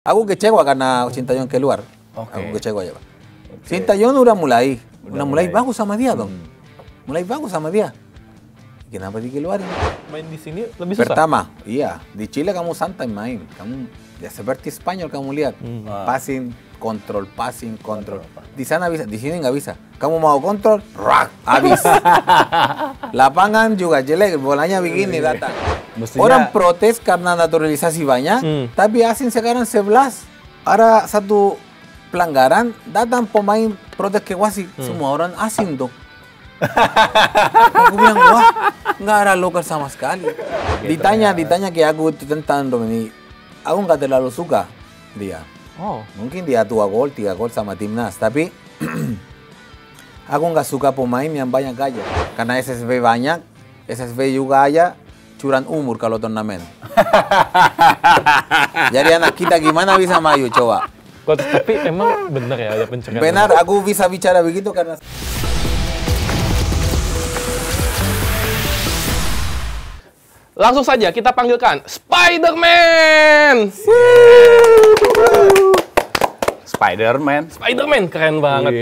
Aku kecewa karena Sintayong keluar. Aku kecewa ya, Pak. Sintayong udah mulai bagus sama dia dong. Mulai bagus sama dia. Kenapa dikeluarin? Main di sini lebih susah. Pertama, iya, di Chile kamu santai main. Kamu ya seperti Spanyol kamu lihat. Passing, kontrol. Di sana bisa, di sini nggak bisa. Kamu mau kontrol, rak, habis. Lapangan juga jelek, bolanya begini datang. Mestinya... Orang protes karena naturalisasi banyak, tapi asing sekarang 11. Ada satu pelanggaran, datang pemain protes ke wasit. Semua orang asing tuh. Aku bilang, wah, nggak ada lokal sama sekali. Ditanya ke aku tentang Dominic, aku nggak terlalu suka dia. Mungkin dia 2 gol, 3 gol sama timnas, tapi aku nggak suka pemain yang banyak gaya. Karena SSB banyak, SSB juga aja curan umur kalau turnamen. Jadi anak kita gimana bisa maju, coba. Tapi emang benar ya ada pencegahan? Benar, aku bisa bicara begitu karena... Langsung saja kita panggilkan Spider-Man. Spider-Man keren banget.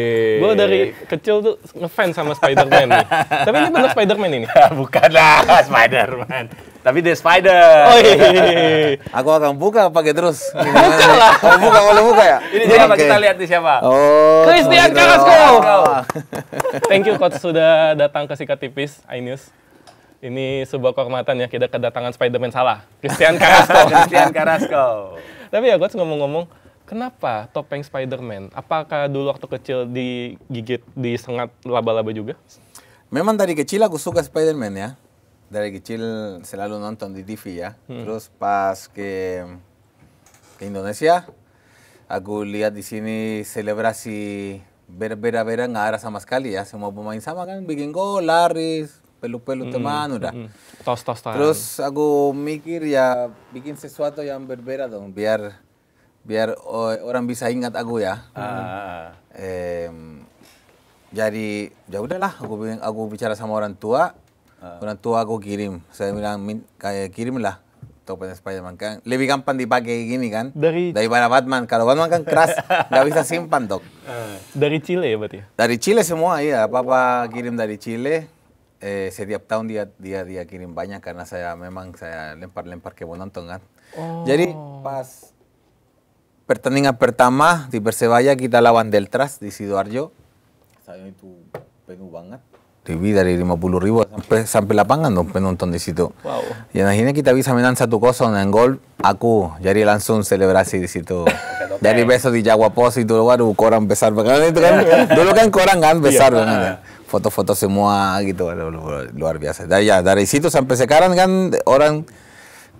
Gue dari kecil tuh ngefans sama Spider-Man nih. Tapi ini bener Spider-Man ini? Bukanlah Spider-Man. Tapi The Spider. Oh iya. Aku akan buka pakai terus. Buka lah. Boleh buka ya? Ini siapa? Kita lihat nih siapa. Oh, Christian Carrasco. Thank you Coach sudah datang ke Sikat Tipis iNews. Ini sebuah kehormatan ya, kita kedatangan Spider-Man salah. Christian Carrasco. Tapi ya Coach ngomong-ngomong, kenapa topeng Spider-Man? Apakah dulu waktu kecil digigit, disengat laba-laba juga? Memang dari kecil aku suka Spider-Man ya. Dari kecil selalu nonton di TV ya. Terus pas ke Indonesia, aku lihat di sini selebrasi berbeda-beda nggak ada sama sekali ya. Semua pemain sama kan, bikin gol, lari, peluk-peluk teman udah. Tos-tosan. Terus aku mikir ya bikin sesuatu yang berbeda dong, biar orang bisa ingat aku ya. Jadi ya udahlah, aku bicara sama orang tua. Orang tua aku kirim. Saya bilang kayak kirimlah topeng Spider-Man kan. Lebih gampang dipakai gini kan. Daripada Batman. Kalau Batman kan keras, nggak bisa simpan dok. Dari Chile ya berarti? Dari Chile semua iya. Papa kirim dari Chile. Setiap tahun dia kirim banyak karena saya lempar ke penonton kan. Jadi pas pertandingan pertama di Persebaya kita lawan Deltras di Sidoarjo. Saya itu penuh banget. Lebih dari 50.000 sampai lapangan dong penonton di situ. Wow. Ya akhirnya kita bisa menang 1-0 yang gol aku. Jadi langsung selebrasi di situ. Jadi besok di Jawa Pos itu waduh koran besar banget itu kan. Dulu kan koran kan besar banget. Foto-foto semua gitu luar biasa. Dari situ sampai sekarang kan orang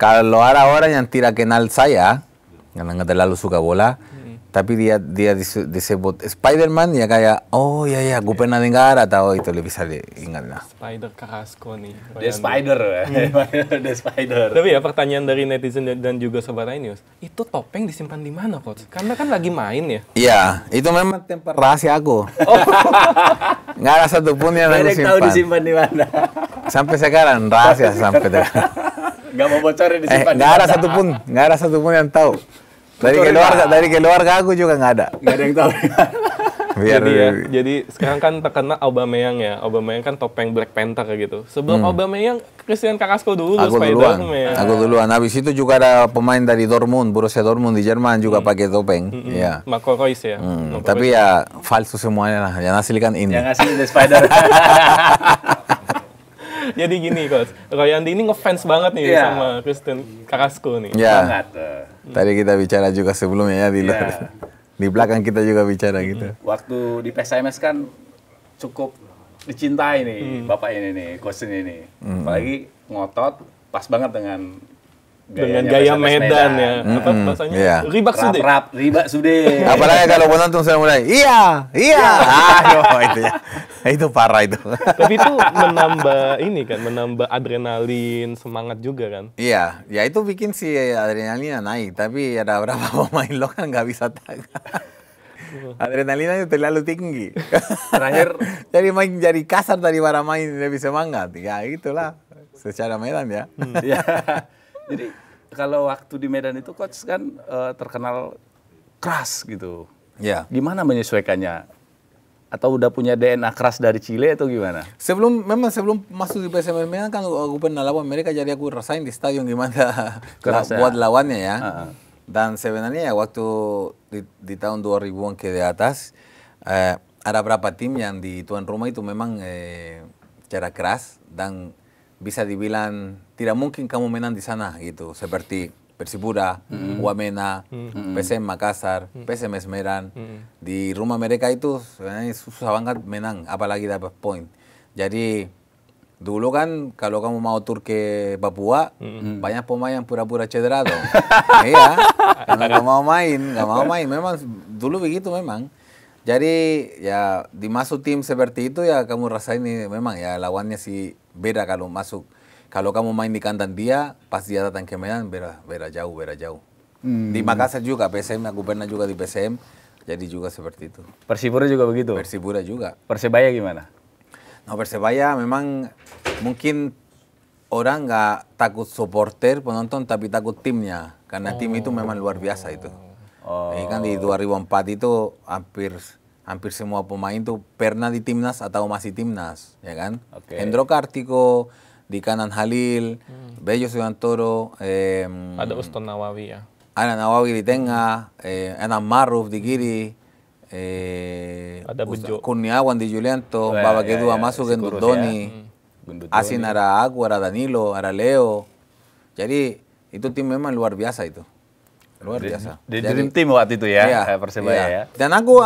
kalau ada orang yang tidak kenal saya karena nggak terlalu suka bola. Tapi dia disebut Spider-Man ya kayak oh ya gue pernah dengar atau itu lebih bisa diingat lah. Spider Carrasco nih. The Spider. The Spider. Tapi ya pertanyaan dari netizen dan juga Sobat iNews, itu topeng disimpan di mana Coach? Karena kan lagi main ya. Iya, itu memang tempat rahasia aku. Nggak ada satupun yang aku simpan. Tahu disimpan di mana? Sampai sekarang rahasia sampai sekarang. Nggak mau bocorin disimpan. Nggak ada satupun yang tahu. Dari keluarga aku juga nggak ada. Nggak ada yang tahu. Jadi sekarang kan terkenal Aubameyang ya. Aubameyang kan topeng Black Panther gitu. Sebelum Aubameyang, Christian Carrasco dulu. Aku duluan. Habis itu juga ada pemain dari Dortmund, Borussia Dortmund di Jerman juga pakai topeng. Ya. Marco Reus ya. Tapi ya falsu semuanya lah. Yang asli kan ini. Yang asli The Spider. Jadi gini Coach, Royandi ini ngefans banget nih sama Christian Carrasco nih. Ya. Banget. Tadi kita bicara juga sebelumnya ya di luar. Di belakang kita juga bicara gitu. Waktu di PSMS kan cukup dicintai nih bapak ini nih, coach ini nih. Apalagi ngotot, pas banget dengan gaya Medan ya. Apa bahasanya? Ribak sude. Ribak sude. Apalagi kalau penonton sudah mulai, iya. Itu ya. Itu parah itu. Tapi itu menambah adrenalin, semangat juga kan? Iya, ya itu bikin si adrenalinnya naik. Tapi ada beberapa pemain lo kan nggak bisa tahan. Adrenalinnya terlalu tinggi. Terakhir jadi kasar daripada main lebih semangat. Ya itulah secara Medan ya. Jadi kalau waktu di Medan itu coach kan terkenal keras gitu. Ya. Gimana menyesuaikannya? Atau udah punya DNA keras dari Chile atau gimana? Sebelum masuk di PSM Medan kan aku pernah lawan mereka, jadi aku rasain di stadion gimana buat lawannya ya. Dan sebenarnya ya waktu di tahun 2000-an ke di atas, ada beberapa tim yang di tuan rumah itu memang secara keras dan bisa dibilang tidak mungkin kamu menang di sana gitu, seperti Persipura, Wamena, PSM Makassar, PSM Medan. Di rumah mereka itu sebenarnya susah banget menang, apalagi dapat poin. Jadi dulu kan kalau kamu mau tur ke Papua, banyak pemain yang pura-pura cedera dong. Iya, karena nggak mau main. Memang dulu begitu memang. Jadi ya dimasuk tim seperti itu ya kamu rasain ini memang ya lawannya sih beda kalau masuk. Kalau kamu main di kandang dia, pas dia datang ke Medan beda jauh. Di Makassar juga PSM, aku pernah juga di PSM, jadi juga seperti itu. Persipura juga begitu? Persipura juga. Persebaya gimana? No, Persebaya memang mungkin orang nggak takut supporter, penonton, tapi takut timnya. Karena tim itu memang luar biasa itu. Kan di 2004 itu hampir semua pemain tuh pernah di timnas atau masih timnas, ya kan? Hendro Kartiko, di kanan Halil, Bello Sugantoro, ada Uston Nawawi ya. Ada Nawawi di tengah, ada Maruf di kiri, ada Bejo, Kurniawan di Julianto, babak kedua masuk ke Doni, Asin ada aku, ada Danilo, ada Leo. Jadi itu tim memang luar biasa itu. Luar biasa. Di dream team waktu itu ya, Persebaya ya. Dan aku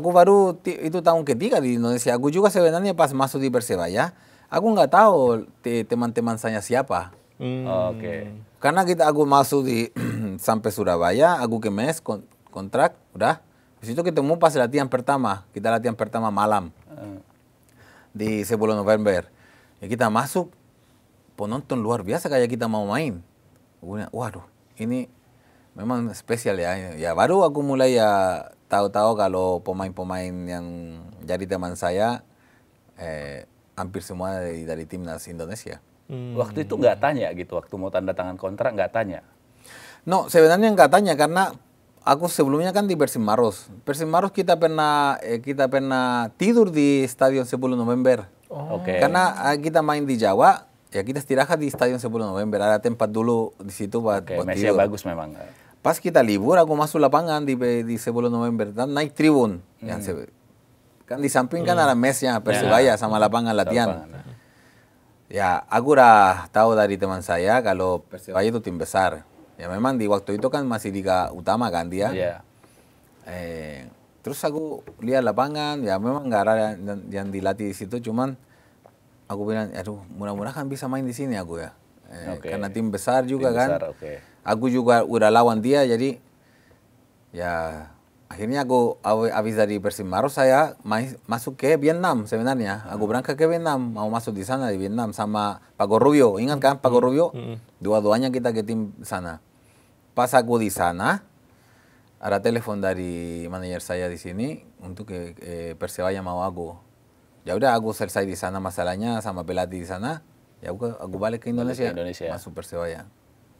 baru itu tahun ketiga di Indonesia. Aku juga sebenarnya pas masuk di Persebaya, aku nggak tahu teman-teman saya siapa. Karena aku masuk di sampai Surabaya, aku ke mes kontrak, udah. Di situ ketemu pas latihan pertama. Kita latihan pertama malam di 10 November. Ya kita masuk, penonton luar biasa kayak kita mau main. Waduh, ini memang spesial ya. Ya baru aku mulai ya tahu-tahu kalau pemain-pemain yang jadi teman saya hampir semua dari timnas Indonesia. Waktu itu nggak tanya gitu, waktu mau tanda tangan kontrak nggak tanya? No, sebenarnya nggak tanya karena aku sebelumnya kan di Persib Maros. Persib Maros kita pernah tidur di Stadion 10 November. Karena kita main di Jawa, ya kita istirahat di Stadion 10 November. Ada tempat dulu di situ buat tidur. Bagus memang. Pas kita libur, aku masuk lapangan di 10 November dan naik tribun. Kan di samping kan ada mesnya Persebaya sama lapangan latihan. Ya, aku udah tahu dari teman saya kalau Persebaya itu tim besar. Ya memang di waktu itu kan masih Liga Utama kan dia. Terus aku lihat lapangan, ya memang nggak ada yang dilatih di situ, cuman aku bilang, aduh mudah-mudahan bisa main di sini aku ya. Karena tim besar juga kan. Aku juga udah lawan dia, jadi ya akhirnya aku habis dari Persib Maros saya masuk ke Vietnam sebenarnya. Aku berangkat ke Vietnam, mau masuk di sana di Vietnam sama Pago Rubio. Ingat kan Pago Rubio? Dua-duanya kita ke tim sana. Pas aku di sana, ada telepon dari manajer saya di sini untuk Persebaya mau aku. Ya udah aku selesai di sana masalahnya sama pelatih di sana. Ya aku balik ke Indonesia. Masuk Persebaya.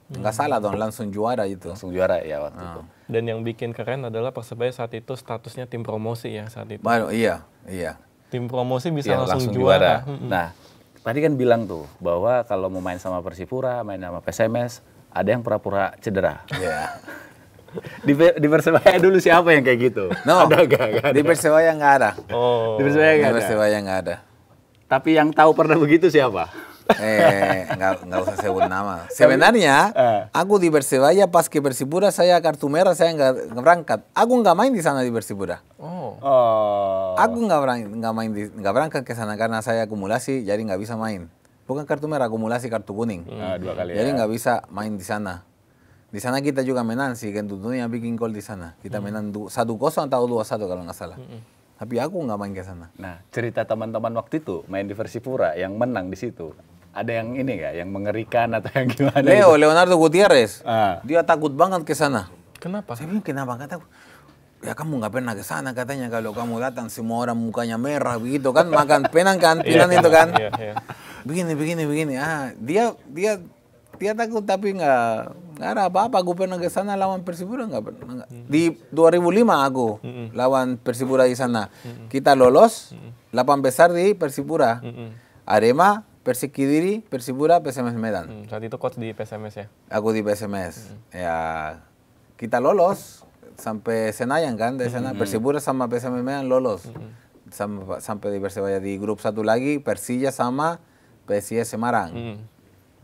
Nggak salah dong, langsung juara itu. Langsung juara ya waktu itu. Dan yang bikin keren adalah Persebaya saat itu statusnya tim promosi ya saat itu. Baru, iya. Tim promosi bisa langsung juara. Nah, tadi kan bilang tuh bahwa kalau mau main sama Persipura, main sama PSMS, ada yang pura-pura cedera. Iya. Di Persebaya dulu siapa yang kayak gitu? No, ada gak? Di Persebaya nggak ada. Di Persebaya nggak ada. Tapi yang tahu pernah begitu siapa? Nggak usah sebut nama. Sebenarnya aku di Persebaya pas ke Persipura saya kartu merah, saya nggak berangkat. Aku nggak main di sana di Persipura. Aku nggak berangkat ke sana karena saya akumulasi, jadi nggak bisa main. Bukan kartu merah, akumulasi kartu kuning. 2 kali. Jadi nggak bisa main di sana. Di sana kita juga menang sih, kan yang bikin gol di sana. Kita menang 1-0 atau 2-1 kalau nggak salah. Tapi aku nggak main ke sana. Nah, cerita teman-teman waktu itu main di Persipura yang menang di situ. Ada yang ini nggak, yang mengerikan atau yang gimana? Leonardo Gutierrez. Dia takut banget ke sana. Kenapa? Saya bilang kenapa? Kata, ya kamu nggak pernah ke sana katanya, kalau kamu datang semua orang mukanya merah begitu kan, makan penang kan, itu kan. Begini. Dia dia takut tapi nggak ada apa-apa. Aku pernah ke sana lawan Persipura nggak pernah. Di 2005 aku lawan Persipura di sana. Kita lolos 8 besar di Persipura. Arema, Persik Kediri, Persipura, PSMS Medan. Saat itu coach di PSMS ya? Aku di PSMS. Ya kita lolos sampai Senayan kan dari sana. Persipura sama PSMS Medan lolos. Sampai di Persebaya di grup 1 lagi Persija sama PSIS Semarang.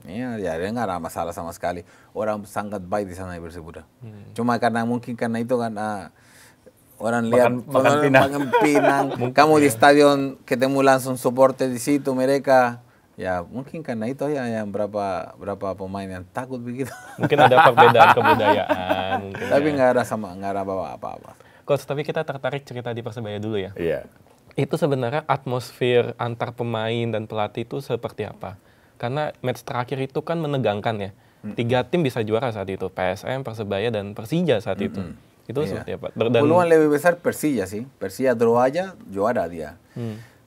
Ya, nggak ada masalah sama sekali. Orang sangat baik di sana di Persipura. Cuma karena itu karena orang lihat makan pinang. Kamu di stadion ketemu langsung supporter di situ mereka. Ya mungkin karena itu ya yang berapa pemain yang takut begitu. Mungkin ada perbedaan kebudayaan. Mungkin tapi nggak ada apa-apa. Coach, tapi kita tertarik cerita di Persebaya dulu ya. Iya. Itu sebenarnya atmosfer antar pemain dan pelatih itu seperti apa? Karena match terakhir itu kan menegangkan ya. 3 tim bisa juara saat itu, PSM, Persebaya, dan Persija saat itu. Itu seperti apa? Peluang lebih besar Persija sih. Persija draw aja, juara dia.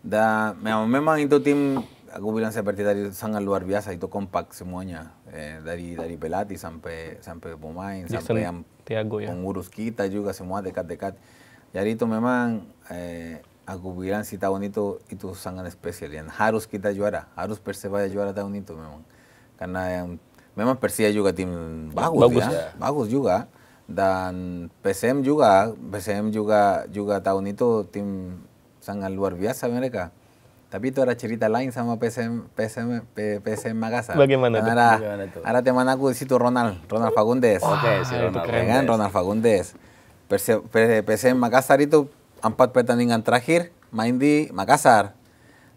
Dan memang itu tim, aku bilang seperti tadi, sangat luar biasa. Itu kompak semuanya. Dari pelatih sampai pemain, sampai yang pengurus kita juga, semua dekat-dekat. Jadi itu memang... aku bilang si tahun itu sangat spesial yang harus kita juara, harus Persebaya juara tahun itu memang. Karena memang Persija juga tim bagus ya. Bagus juga. Dan PSM juga tahun itu tim sangat luar biasa mereka. Tapi itu ada cerita lain sama PSM Makassar. Bagaimana itu? Ada teman aku di situ Ronald Fagundes. Oke, si Ronald. Kan Ronald Fagundes. PSM Makassar itu 4 pertandingan terakhir main di Makassar.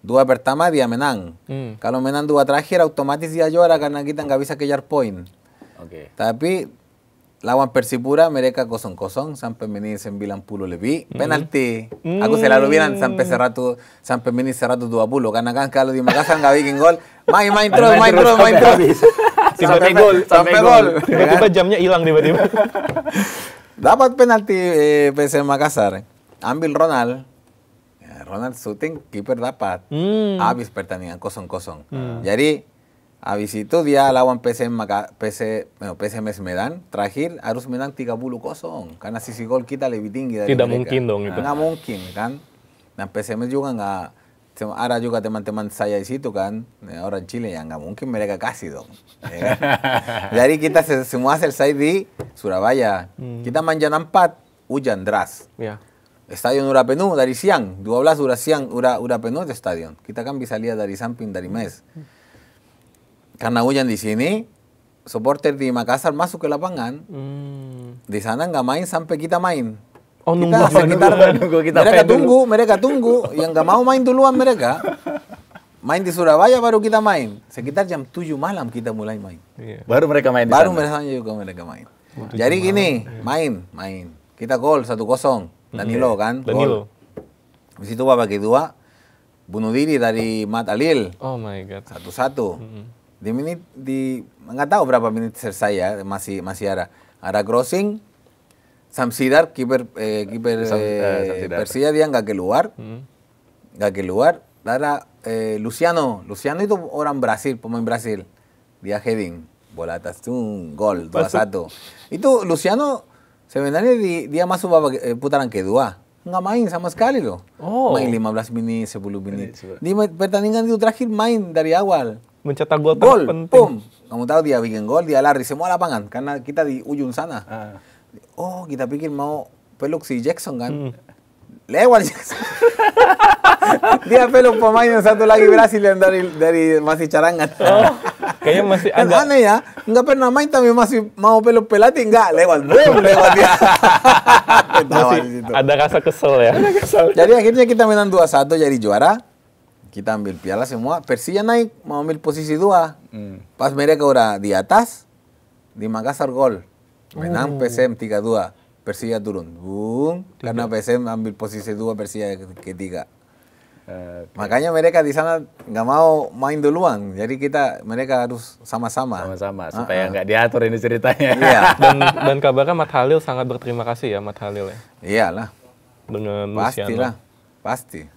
2 pertama dia menang. Kalau menang 2 terakhir otomatis dia juara karena kita nggak bisa kejar poin. Tapi lawan Persipura mereka 0-0 sampai menit 90 lebih. Penalti. Aku selalu bilang sampai menit 120 karena kan kalau di Makassar nggak bikin gol, main terus. Sampai gol. Tiba-tiba jamnya hilang tiba-tiba. Dapat penalti PSM Makassar. Ambil Ronald syuting, kiper dapat. Habis pertandingan 0-0. Jadi habis itu dia lawan PSMS Medan, terakhir harus menang 30-0 karena sisi gol kita lebih tinggi dari Tidak mereka. Mungkin dong itu. Nggak mungkin kan. Nah PSMS juga nggak, ada juga teman-teman saya di situ kan, orang Chile yang nggak mungkin mereka kasih dong. Ya kan? Jadi kita semua selesai di Surabaya. Kita main jam 4, hujan deras. Ya. Stadion udah penuh dari siang, 12 udah penuh di stadion. Kita kan bisa lihat dari samping, dari mes. Karena hujan di sini, supporter di Makassar masuk ke lapangan. Di sana nggak main sampai kita main. Oh, mereka tunggu. Yang nggak mau main duluan mereka. Main di Surabaya baru kita main. Sekitar jam 7 malam kita mulai main. Baru mereka main di sana. Baru mereka main. Jadi gini, main. Kita gol 1-0. Danilo kan, Danilo. Di situ babak kedua bunuh diri dari Mat Alil. Oh my god. 1-1. Nggak tahu berapa menit selesai ya, masih ada crossing. Samsidar kiper Persija dia nggak keluar. Ada Luciano itu orang Brasil, pemain Brasil. Dia heading bola atas tuh gol 2-1. Itu Luciano sebenarnya dia masuk putaran kedua. Nggak main sama sekali loh. Main 15 menit, 10 menit. Di pertandingan itu terakhir main dari awal. Mencetak gol penting. Pum. Kamu tahu dia bikin gol, dia lari semua lapangan. Karena kita di ujung sana. Kita pikir mau peluk si Jackson kan. Lewat Jackson. Dia peluk pemain yang satu lagi Brasil yang dari masih carangan. Kayaknya masih kan agak aneh ya, nggak pernah main tapi masih mau peluk pelatih, nggak lewat dia. Ada rasa kesel ya. Jadi akhirnya kita menang 2-1 jadi juara. Kita ambil piala semua. Persija naik mau ambil posisi 2. Pas mereka udah di atas, di Makassar gol. Menang PSM 3-2. Persija turun. Karena PSM ambil posisi 2, Persija ketiga. Makanya mereka di sana nggak mau main duluan, jadi mereka harus sama-sama supaya nggak diatur ini ceritanya. Iya. dan kabarnya Mat Halil sangat berterima kasih ya Mat Halil ya. Iyalah. Dengan Pastilah, pasti.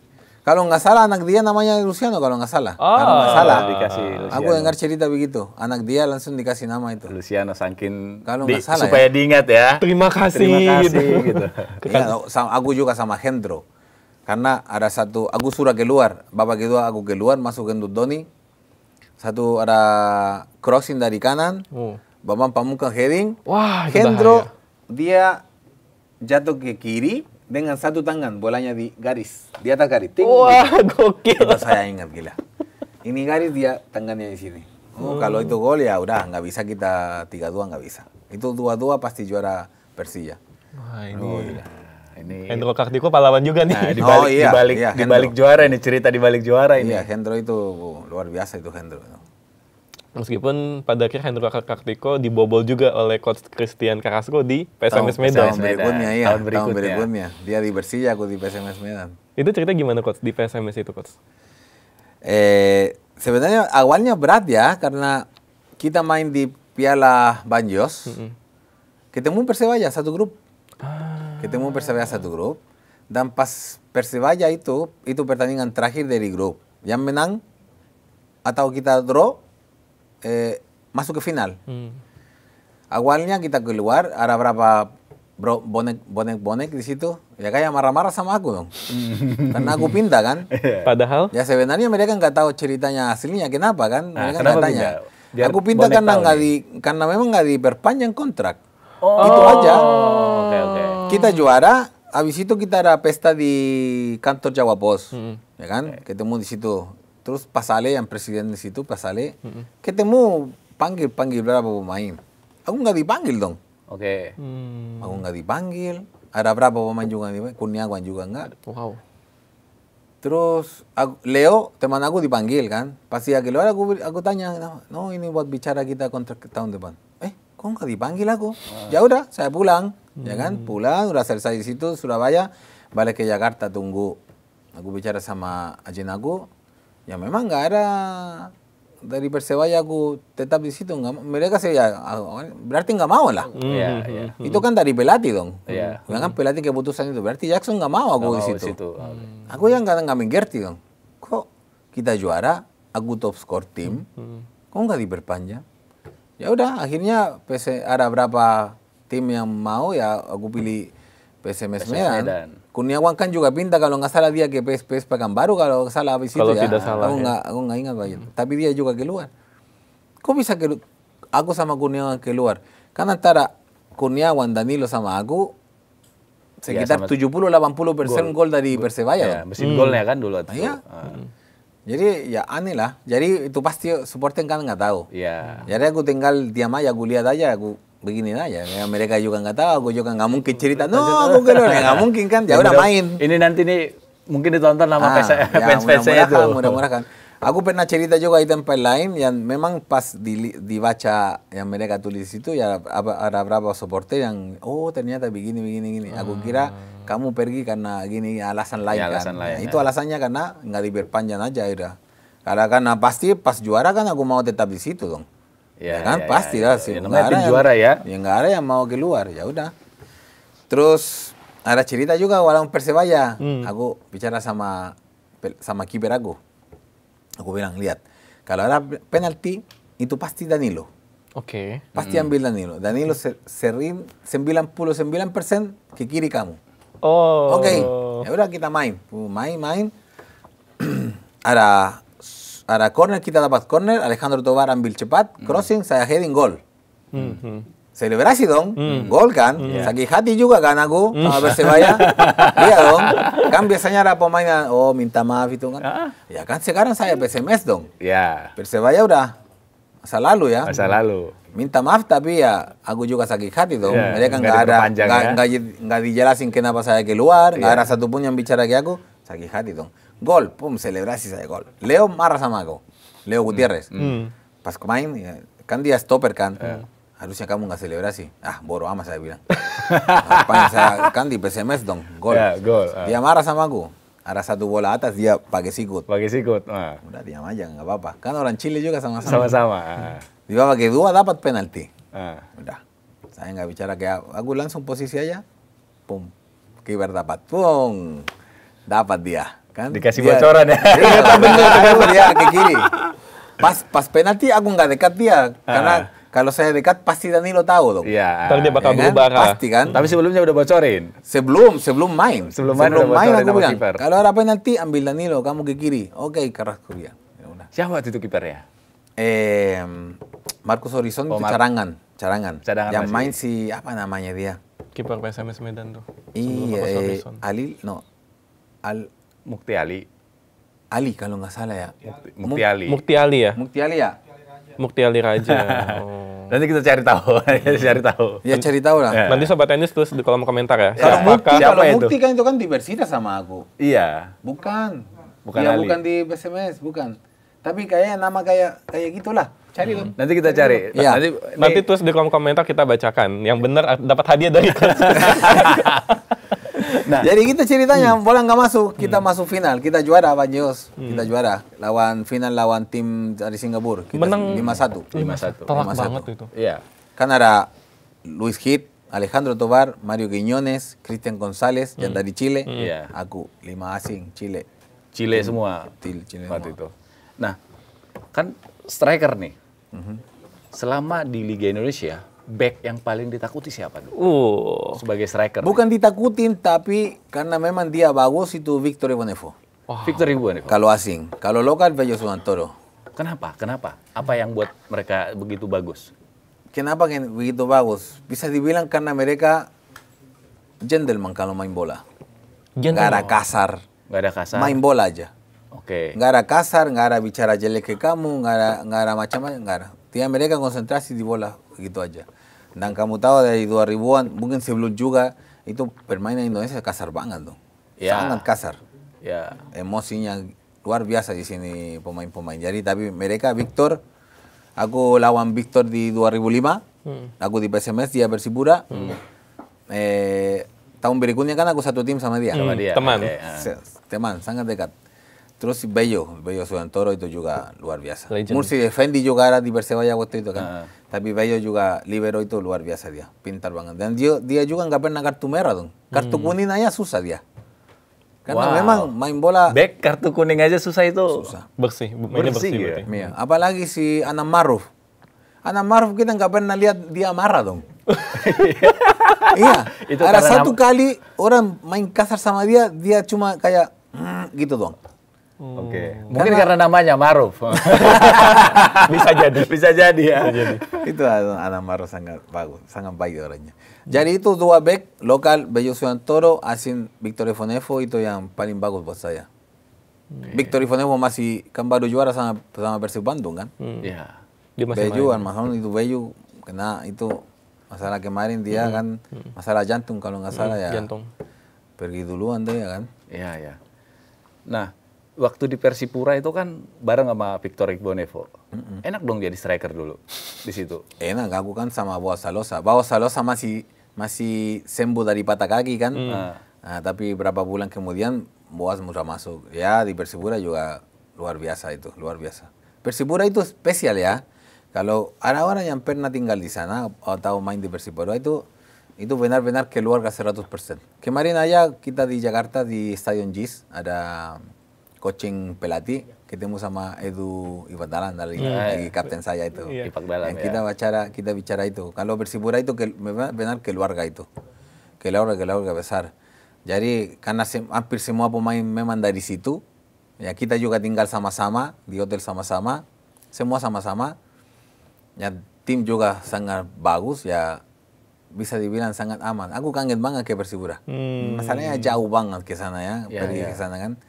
Kalau nggak salah anak dia namanya Luciano kalau nggak salah. Kalau nggak salah. Dikasih Luciano. Aku dengar cerita begitu. Anak dia langsung dikasih nama itu. Luciano saking Kalau nggak salah supaya diingat ya. Terima kasih. Terima kasih gitu. Iya, aku juga sama Hendro. Karena ada satu, aku suruh keluar. Babak kedua aku keluar, masuk ke Doni. Satu ada crossing dari kanan. Bambang Pamungkas heading. Wah, itu Hendro, dia jatuh ke kiri dengan satu tangan, bolanya di garis. Di atas garis. Wah, gokil. Itu saya ingat gila. Ini garis dia tangannya di sini. Kalau itu gol ya udah nggak bisa kita 3-2 nggak bisa. Itu 2-2 pasti juara Persija. Wah, Ini Hendro Kartiko pahlawan juga nih. Nah, iya, di balik juara ini, cerita di balik juara ini. Iya, Hendro itu luar biasa itu Hendro. Meskipun pada akhir Hendro Kartiko dibobol juga oleh coach Christian Carrasco di PSMS Medan. Tahun berikutnya, iya. Tahun berikutnya. Dia di Persija, aku di PSMS Medan. Itu cerita gimana coach di PSMS itu coach? Sebenarnya awalnya berat ya, karena kita main di Piala Banjos, ketemu Persebaya satu grup. Ketemu Persebaya satu grup, dan pas Persebaya itu pertandingan terakhir dari grup. Yang menang atau kita draw, masuk ke final. Awalnya kita keluar, ada berapa bonek di situ, ya kayak marah-marah sama aku dong. Karena aku pindah kan. Padahal? Ya sebenarnya mereka nggak tahu ceritanya aslinya, kenapa kan? Mereka nggak tanya. Aku pindah karena memang nggak diperpanjang kontrak. Itu aja. Oke. Kita juara, habis itu kita ada pesta di kantor Jawa Pos, ya kan? Ketemu di situ. Terus Pasale yang presiden di situ, Pasale, ketemu panggil berapa pemain. Aku nggak dipanggil dong. Oke. Aku nggak dipanggil. Ada berapa pemain juga dipanggil, Kurniawan juga nggak. Wow. Terus Leo teman aku dipanggil kan. Pasti dia keluar aku tanya, no ini buat bicara kita kontrak tahun depan. Kok nggak dipanggil aku? Ya udah, saya pulang, ya kan? Pulang, udah selesai di situ Surabaya, balik ke Jakarta tunggu. Aku bicara sama agen aku, ya memang nggak ada dari Persebaya aku tetap di situ. Mereka sih ya berarti nggak mau lah. Iya. Itu kan dari pelatih dong. Iya. Kan pelatih keputusan itu. Berarti Jackson nggak mau aku di situ. Aku yang nggak mengerti dong. Kok kita juara, aku top score tim, kok nggak diperpanjang? Ya udah, akhirnya ada berapa tim yang mau, ya aku pilih PSMS Medan. Kurniawan kan juga pindah kalau nggak salah dia ke PS Pekanbaru kalau salah habis itu ya. Tidak salah, aku nggak ingat banyak. Tapi dia juga keluar. Kok bisa aku sama Kurniawan keluar? Karena antara Kurniawan, Danilo sama aku sekitar 70-80% gol dari Persebaya. Ya, mesin golnya kan dulu. Iya. Jadi ya aneh lah. Jadi itu pasti supporter kan nggak tahu. Iya. Jadi aku tinggal diam aja, aku lihat aja, aku begini aja. Ya, mereka juga nggak tahu, aku juga nggak mungkin cerita. No, aku keluar, nggak mungkin kan. Ya udah main. Ini nanti nih mungkin ditonton sama fans itu. Mudah-mudahan. Aku pernah cerita juga di tempat lain yang memang pas dibaca yang mereka tulis itu ya ada berapa supporter yang ternyata begini. Aku kira kamu pergi karena gini alasan lain kan. Itu alasannya karena nggak diperpanjang aja udah. Karena pasti pas juara kan aku mau tetap di situ dong. Ya kan pasti lah sih. Nggak ada juara ya. Ya nggak ada yang mau keluar, ya udah. Terus ada cerita juga walaupun Persebaya. Aku bicara sama kiper aku. Aku bilang, lihat, kalau ada penalti, itu pasti Danilo. Oke. Pasti ambil Danilo. Danilo sering 99% ke kiri kamu. Oke. Ya udah kita main. Main. Ada corner, kita dapat corner, Alejandro Tobar ambil cepat, crossing, saya heading gol. Selebrasi dong, gol kan, sakit hati juga kan aku sama Persebaya. Iya dong, kan biasanya ada pemain yang minta maaf itu kan. Ya kan sekarang saya PSMS dong. Ya. Persebaya udah masa lalu ya. Masa lalu. Minta maaf tapi ya aku juga sakit hati dong. Mereka nggak dijelasin kenapa saya keluar, nggak ada satupun yang bicara ke aku, sakit hati dong. Gol, selebrasi saya gol. Leo marah sama aku, Leo Gutierrez. Pas main, ya, kan dia stopper kan. Harusnya kamu nggak selebrasi. Bodo amat saya bilang. Saya kan di PSMS dong, gol. Dia marah sama aku. Ada satu bola atas dia pakai sikut. Udah diam aja, nggak apa-apa. Kan orang Chile juga sama-sama. Sama-sama. Di babak kedua dapat penalti. Udah. Saya nggak bicara kayak aku langsung posisi aja. Kiper dapat. Dapat dia. Kan? Dikasih bocoran ya. Iya, dia ke kiri. Pas penalti aku nggak dekat dia, karena kalau saya dekat pasti Danilo tahu dong. Iya. Ntar dia bakal Ya kan? berubah arah. Pasti kan. Tapi sebelumnya udah bocorin. Sebelum main. Sebelum main udah bocorin aku sama bilang, kiper. kalau ada penalti ambil Danilo, kamu ke kiri. Oke, Carrasco dia. Ya udah. Siapa waktu itu kipernya? Marcus Horizon itu cadangan. Cadangan Yang masih. main si apa namanya dia? Kiper PSMS Medan tuh. Iya, Mukti Ali. Ali kalau nggak salah ya. Mukti Ali. Mukti Ali ya? Mukti Ali ya? Mukti Ali Raja. Oh. Nanti kita cari tahu. Cari tahu. Ya cari tahu lah. Ya. Nanti Sobat Tenis tulis di kolom komentar ya. Kalau Mukti, Siapa kalau itu? Mukti kan itu kan diversitas sama aku. Iya. Bukan. Bukan Dia Ali. bukan di BSMS, bukan. Tapi kayaknya nama kayak gitulah. Cari dong. Nanti kita cari. Iya. Nanti tulis di kolom komentar kita bacakan. Yang benar dapat hadiah dari coach. Nah, Jadi kita ceritanya bola nggak masuk, kita masuk final, kita juara Pak Jos, kita juara lawan tim dari Singapura, kita Menang 5-1. 5-1. Telak 5-1. banget itu. Iya. Kan ada Luis Hit, Alejandro Tobar, Mario Quiñones, Cristian González, yang dari Chile, Iya. aku 5 asing Chile. Chile semua. Chile Waktu semua. itu. Nah, kan striker nih. Selama di Liga Indonesia, back yang paling ditakuti siapa dulu? Sebagai striker. Bukan ditakutin, tapi karena memang dia bagus itu Victor Ivanefo. Victor Ibu nih. Kalau asing, kalau lokal Bello Sudantoro. Kenapa? Apa yang buat mereka begitu bagus? Kenapa begitu bagus? Bisa dibilang karena mereka gentleman kalau main bola. Nggak ada kasar. Nggak ada kasar. Main bola aja. Oke. Nggak ada kasar, nggak ada bicara jelek ke kamu, nggak ada macam-macam, nggak ada. Dia mereka konsentrasi di bola, begitu aja. Dan kamu tahu dari 2000-an, mungkin sebelum juga, itu permainan Indonesia kasar banget tuh. Ya. Sangat kasar. Ya. Emosinya luar biasa di sini pemain-pemain. Jadi tapi mereka Victor, aku lawan Victor di 2005, aku di PSMS, dia Persipura. Tahun berikutnya kan aku satu tim sama dia. Sama dia. Teman. Oke, Teman, sangat dekat. Terus Bello Sudantoro itu juga luar biasa. Legend. Mursi Effendi juga ada di Persebaya waktu itu kan. Tapi Bello juga libero itu luar biasa dia, pintar banget. Dan dia juga nggak pernah kartu merah dong. Kartu kuning aja susah dia. Karena Wow. memang main bola Back kartu kuning aja susah itu. susah. Bersih, mainnya Bersih, bersih ya? berarti. Iya. Apalagi si Anam Maruf. Anam Maruf kita nggak pernah lihat dia marah dong. Iya. Itu Ada karena satu kali orang main kasar sama dia, dia cuma kayak gitu dong. Oke. Mungkin karena namanya Maruf. Bisa jadi. Bisa jadi ya. Itu Anam Maruf sangat bagus, sangat baik orangnya. Jadi itu dua back lokal, Bello Sudantoro, asing Victor Ivanefo itu yang paling bagus buat saya. Victor Ivanefo masih kan baru juara sama Persib Bandung kan. Iya. Dia masih Bello kan, masalah itu Bello kena itu masalah kemarin dia kan masalah jantung kalau nggak salah ya. jantung. Pergi duluan tuh ya kan. Iya, ya. Nah, waktu di Persipura itu kan bareng sama Victor Ibonevo. Enak dong jadi striker dulu di situ. Enak, aku kan sama Boas Salosa. Boas Salosa masih sembuh dari patah kaki kan. Nah, tapi berapa bulan kemudian Boas sudah masuk. Ya di Persipura juga luar biasa itu, luar biasa. Persipura itu spesial ya. Kalau ada orang yang pernah tinggal di sana atau main di Persipura itu benar-benar keluarga 100%. Kemarin aja kita di Jakarta di Stadion JIS ada coaching pelatih, ketemu sama Edu Ibadalan dari kapten saya itu. Ipak Dalam Yang ya. kita bicara itu. Kalau Persipura itu benar keluarga itu. Keluarga besar. Jadi karena hampir semua pemain memang dari situ, ya kita juga tinggal sama-sama di hotel sama-sama, semua sama-sama. Ya tim juga sangat bagus ya, bisa dibilang sangat aman. Aku kangen banget ke Persipura. Masalahnya jauh banget ke sana ya, pergi ke sana kan.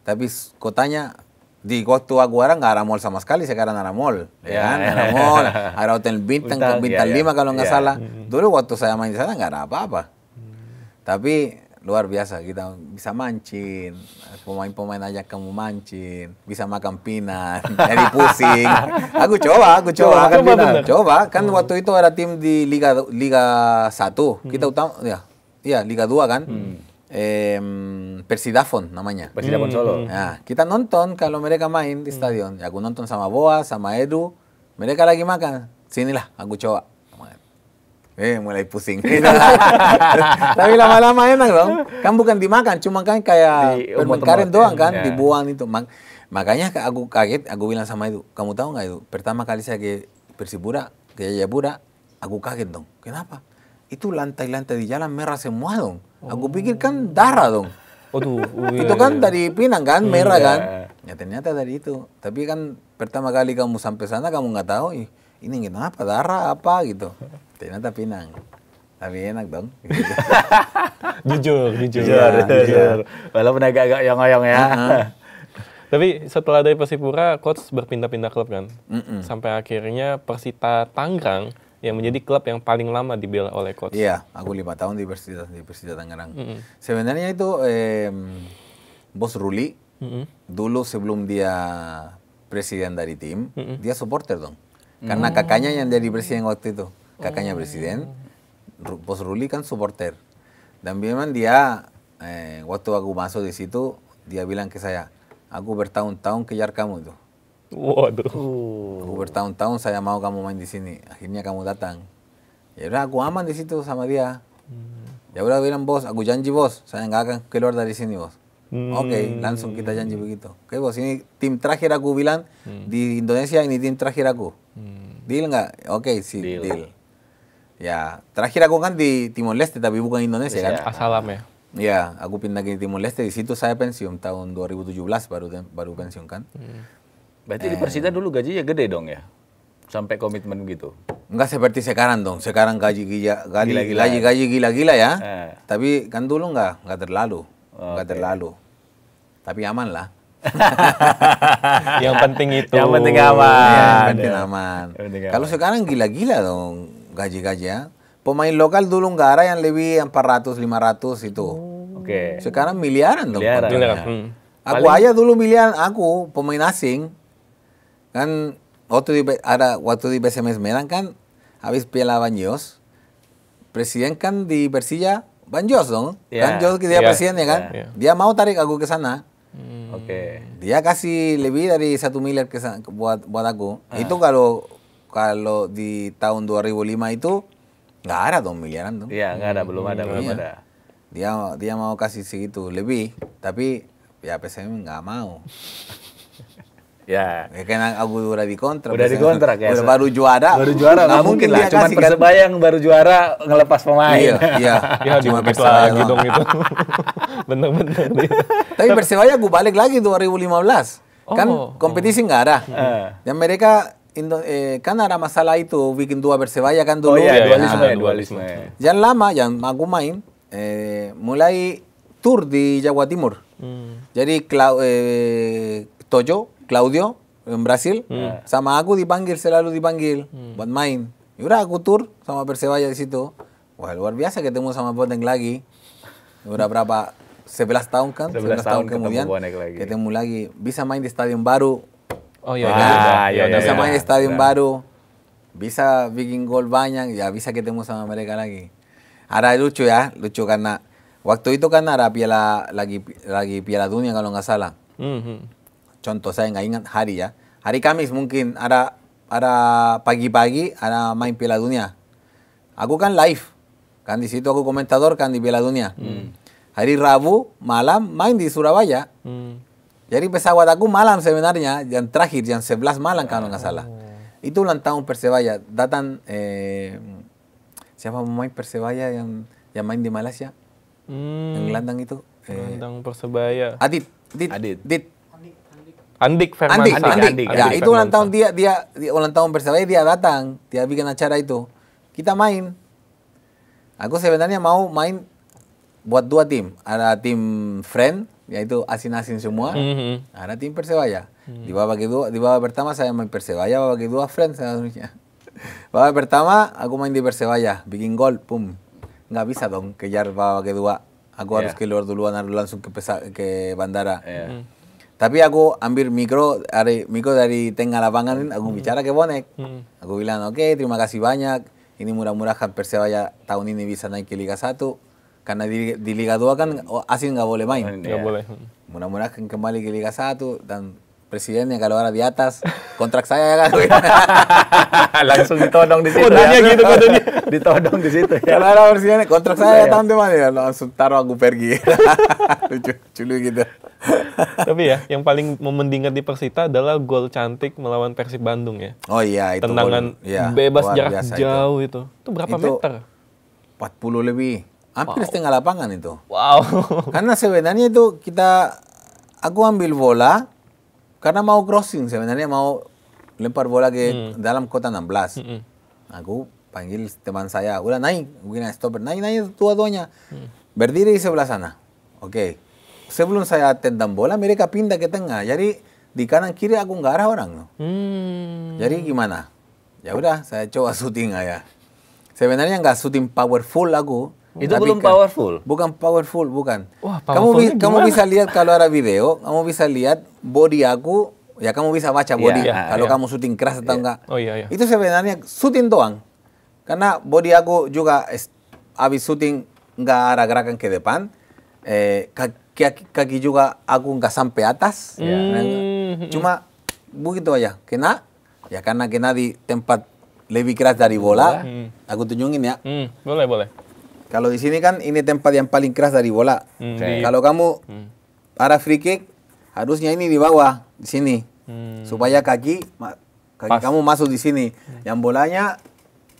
Tapi kotanya di waktu aku orang nggak ada mall sama sekali, sekarang ada mall, ya kan? Ada mall, ada hotel bintang 5 kalau nggak salah. Dulu waktu saya main di sana nggak ada apa-apa. Tapi luar biasa, kita bisa mancing, pemain-pemain ajak kamu mancing, bisa makan pinat, jadi pusing. Aku coba. Coba, kan waktu itu ada tim di Liga 1, kita utama, ya Liga 2 kan, Persidafon namanya. Persidafon Solo. Nah, kita nonton kalau mereka main di stadion. Ya, aku nonton sama Boas, sama Edu, mereka lagi makan. Sinilah, aku coba. mulai pusing. Tapi lama-lama enak dong. Kan bukan dimakan, cuma kan kayak permen karet doang kan, dibuang itu. Makanya aku kaget, aku bilang sama itu, kamu tahu nggak itu? Pertama kali saya ke Persipura, ke Jayapura, aku kaget dong. Kenapa? Itu lantai-lantai di jalan merah semua dong. Aku pikir kan darah dong. Itu kan dari Pinang kan, merah kan. Ya ternyata dari itu. Tapi kan pertama kali kamu sampai sana kamu nggak tahu, ini kenapa darah apa gitu. Ternyata Pinang. Tapi enak dong. Jujur. Walaupun agak-agak yong-yong ya. Tapi setelah dari Persipura, coach berpindah-pindah klub kan? Sampai akhirnya Persita Tangerang yang menjadi klub yang paling lama dibela oleh coach. Iya, aku 5 tahun di Persita Tangerang. Sebenarnya itu Bos Ruli, dulu sebelum dia presiden dari tim, dia supporter dong. Karena kakaknya yang jadi presiden waktu itu. Kakaknya presiden, Bos Ruli kan supporter. Dan memang dia, waktu aku masuk di situ, dia bilang ke saya, aku bertahun-tahun kejar kamu itu. Waduh. Aku bertahun-tahun saya mau kamu main di sini. Akhirnya kamu datang. Ya udah aku aman di situ sama dia. Ya udah bilang bos, aku janji bos, saya nggak akan keluar dari sini bos. Oke, langsung kita janji begitu. Oke bos, ini tim terakhir aku bilang di Indonesia, ini tim terakhir aku. Deal nggak? Oke sih, deal. Ya terakhir aku kan di Timor Leste tapi bukan Indonesia kan. Asalam ya. Ya, aku pindah ke Timor Leste, di situ saya pensiun tahun 2017 baru pensiun kan. Berarti di Persita dulu gajinya gede dong ya? Sampai komitmen gitu? Enggak seperti sekarang dong. Sekarang gaji gila-gila ya. Tapi kan dulu enggak terlalu. Enggak terlalu. Tapi aman lah. Yang penting itu. Yang penting aman. Yang penting aman. Kalau sekarang gila-gila dong gaji-gaji ya. Pemain lokal dulu enggak ada yang lebih 400, 500 itu. Oke. Sekarang miliaran dong. Miliaran. Aku aja dulu miliaran, aku pemain asing. Kan waktu di PSMS Medan kan habis Piala Banjos, presiden kan di Persija Banjos dong. Kan Jos dia presidennya kan. Dia mau tarik aku ke sana. Oke. Dia kasih lebih dari 1 miliar buat aku. Itu kalau di tahun 2005 itu nggak ada dong miliaran dong. Iya, nggak ada, belum ada. Dia mau kasih segitu lebih, tapi ya PSM nggak mau. Ya. Karena aku udah dikontrak. Udah dikontrak ya. Udah baru juara. Nggak mungkin lah. Cuma Persebaya yang baru juara ngelepas pemain. Iya. Ya cuma Persebaya lagi dong itu. Bener-bener. Tapi Persebaya aku balik lagi 2015. Kan kompetisi nggak ada. Dan mereka kan ada masalah itu bikin 2 Persebaya kan dulu. Oh iya, dualisme. Jangan lama, yang aku main mulai tour di Jawa Timur. Jadi Claudio yang Brasil sama aku selalu dipanggil buat main. Udah aku tour sama Persebaya di situ. Wah, luar biasa ketemu sama Bonek lagi. Udah berapa 11 tahun kan? 11 tahun kemudian ketemu lagi. Bisa main di stadion baru. Oh iya. Bisa main di stadion baru. Bisa bikin gol banyak, ya bisa ketemu sama mereka lagi. Ada lucu karena waktu itu kan ada lagi Piala Dunia kalau nggak salah. Contoh saya nggak ingat hari ya. Hari Kamis mungkin ada pagi-pagi ada main Piala Dunia. Aku kan live. Kan di situ aku komentador kan di Piala Dunia. Hari Rabu malam main di Surabaya. Jadi pesawat aku malam sebenarnya, yang terakhir, yang 11 malam kalau nggak salah. Itu ulang tahun Persebaya. Datang siapa pemain Persebaya yang main di Malaysia? Yang gelandang itu. Gelandang Persebaya. Adit. Andik Firman. Andik. Ya, itu ulang tahun dia ulang tahun Persebaya, dia datang, dia bikin acara itu. Kita main. Aku sebenarnya mau main buat 2 tim. Ada tim friend, yaitu asin-asin semua. Ada tim Persebaya. Di babak pertama saya main Persebaya, babak kedua friend seharusnya. Babak pertama aku main di Persebaya, bikin gol, pum. Nggak bisa dong kejar babak kedua. Aku harus keluar duluan, harus langsung ke bandara. Tapi aku ambil mikro dari tengah lapangan, aku bicara ke Bonek. Aku bilang, oke, terima kasih banyak. Ini mudah-mudahan Persebaya tahun ini bisa naik ke Liga 1. Karena di Liga 2 kan asing nggak boleh main. Nggak boleh. Mudah-mudahan kembali ke Liga 1 dan presidennya kalau ada di atas, kontrak saya kan. Langsung ditodong di situ. Kodenya gitu, kodenya. Ditodong di situ ya. Kalau ada presidennya, kontrak saya teman-teman ya, langsung taruh aku pergi. Lucu gitu. Tapi ya, yang paling momen diingat di Persita adalah gol cantik melawan Persib Bandung ya. Oh iya, itu Tendangan ya, bebas luar jarak biasa jauh itu. Itu berapa Itu- meter? 40 lebih. Hampir setengah lapangan itu. Wow. Karena sebenarnya itu aku ambil bola karena mau crossing sebenarnya, mau lempar bola ke dalam kota 16. Aku panggil teman saya, udah naik, begini stopper, naik dua-duanya. Berdiri di sebelah sana. Oke. Sebelum saya tendang bola, mereka pindah ke tengah. Jadi di kanan kiri aku nggak ada orang. Jadi gimana? Ya udah, saya coba syuting aja. Sebenarnya nggak syuting powerful aku. Itu tapi belum powerful? Bukan powerful, bukan. Wah, powerfulnya kamu gimana? bisa lihat kalau ada video, kamu bisa lihat body aku, ya kamu bisa baca body. Iya, Kalau iya. kamu syuting keras atau enggak. Oh iya. Itu sebenarnya syuting doang. Karena body aku juga habis syuting nggak ada gerakan ke depan. Kaki juga aku nggak sampai atas. Cuma begitu aja. Kena, ya karena kena di tempat lebih keras dari bola. Aku tunjukin ya. Boleh. Kalau di sini kan ini tempat yang paling keras dari bola. Kalau kamu arah free kick, harusnya ini di bawah, di sini. Supaya kaki kamu masuk di sini. Yang bolanya,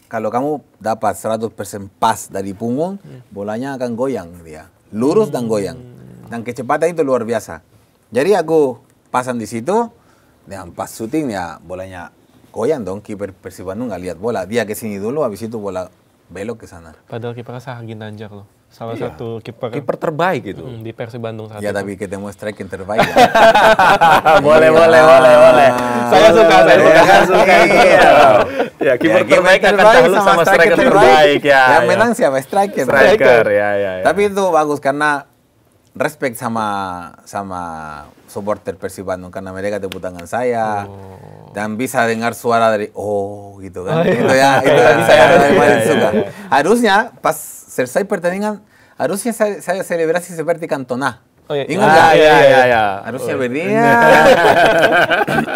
kalau kamu dapat 100% pas dari punggung, bolanya akan goyang dia. Lurus dan goyang. Dan kecepatan itu luar biasa. Jadi aku pasang di situ, dan pas syuting ya bolanya goyang dong. Kiper Persib Bandung nggak lihat bola. Dia ke sini dulu, habis itu bola belok ke sana. Padahal kipernya Sahar Ginanjar loh. Salah satu kiper Kiper terbaik gitu. di Persib Bandung saat Ya itu. tapi ketemu striker yang terbaik. boleh. Saya suka. Iya. Ya, kiper Ya, terbaik akan takluk sama striker terbaik ya. Yang ya. menang siapa? Striker. Striker ya. Tapi itu bagus karena respect sama supporter Persib Bandung karena mereka tepuk tangan saya dan bisa dengar suara dari gitu kan. Itu ya, itu yang saya paling suka. Harusnya pas selesai pertandingan harusnya saya selebrasi seperti Cantona. Oh, iya. Ingat nggak? Iya. Harusnya berdiri.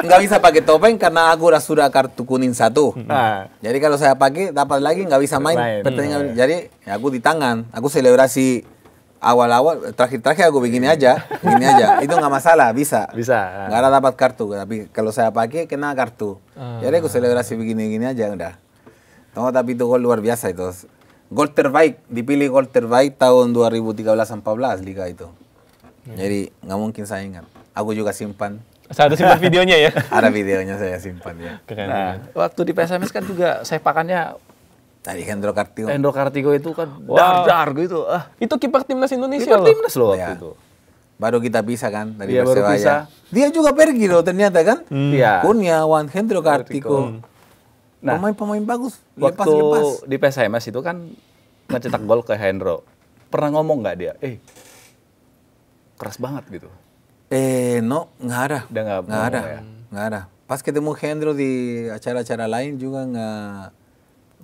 Nggak bisa pakai topeng karena aku sudah kartu kuning 1. Jadi kalau saya pakai dapat lagi nggak bisa main pertandingan. Jadi ya aku di tangan, aku selebrasi awal-awal, terakhir aku begini aja. Itu nggak masalah, bisa. Nggak ada dapat kartu, tapi kalau saya pakai kena kartu. Jadi aku selebrasi begini-gini aja udah. Tapi itu gol luar biasa itu. Gol terbaik, dipilih gol terbaik tahun 2013-14 Liga itu. Jadi nggak mungkin saya ingat. Aku juga simpan. Saya ada simpan videonya ya. Ada videonya saya simpan ya. Keren. Nah, waktu di PSMS kan juga sepakannya Tadi Hendro Kartio. Endo Kartiko itu kan Wow. dar gitu. Itu kiper timnas Indonesia Kiper loh. timnas loh waktu Ya. itu. Baru kita bisa kan dari Iya, baru Persebaya. bisa. Dia juga pergi loh ternyata kan. Iya. Kurniawan, Hendro Kartiko. Nah, Pemain-pemain bagus. waktu Lepas-lepas. di PSMS itu kan ngecetak gol ke Hendro. Pernah ngomong nggak dia? Keras banget gitu. No, nggak ada. Udah nggak Nggak ada. ngomong ya? Nggak ada. Pas ketemu Hendro di acara-acara lain juga nggak.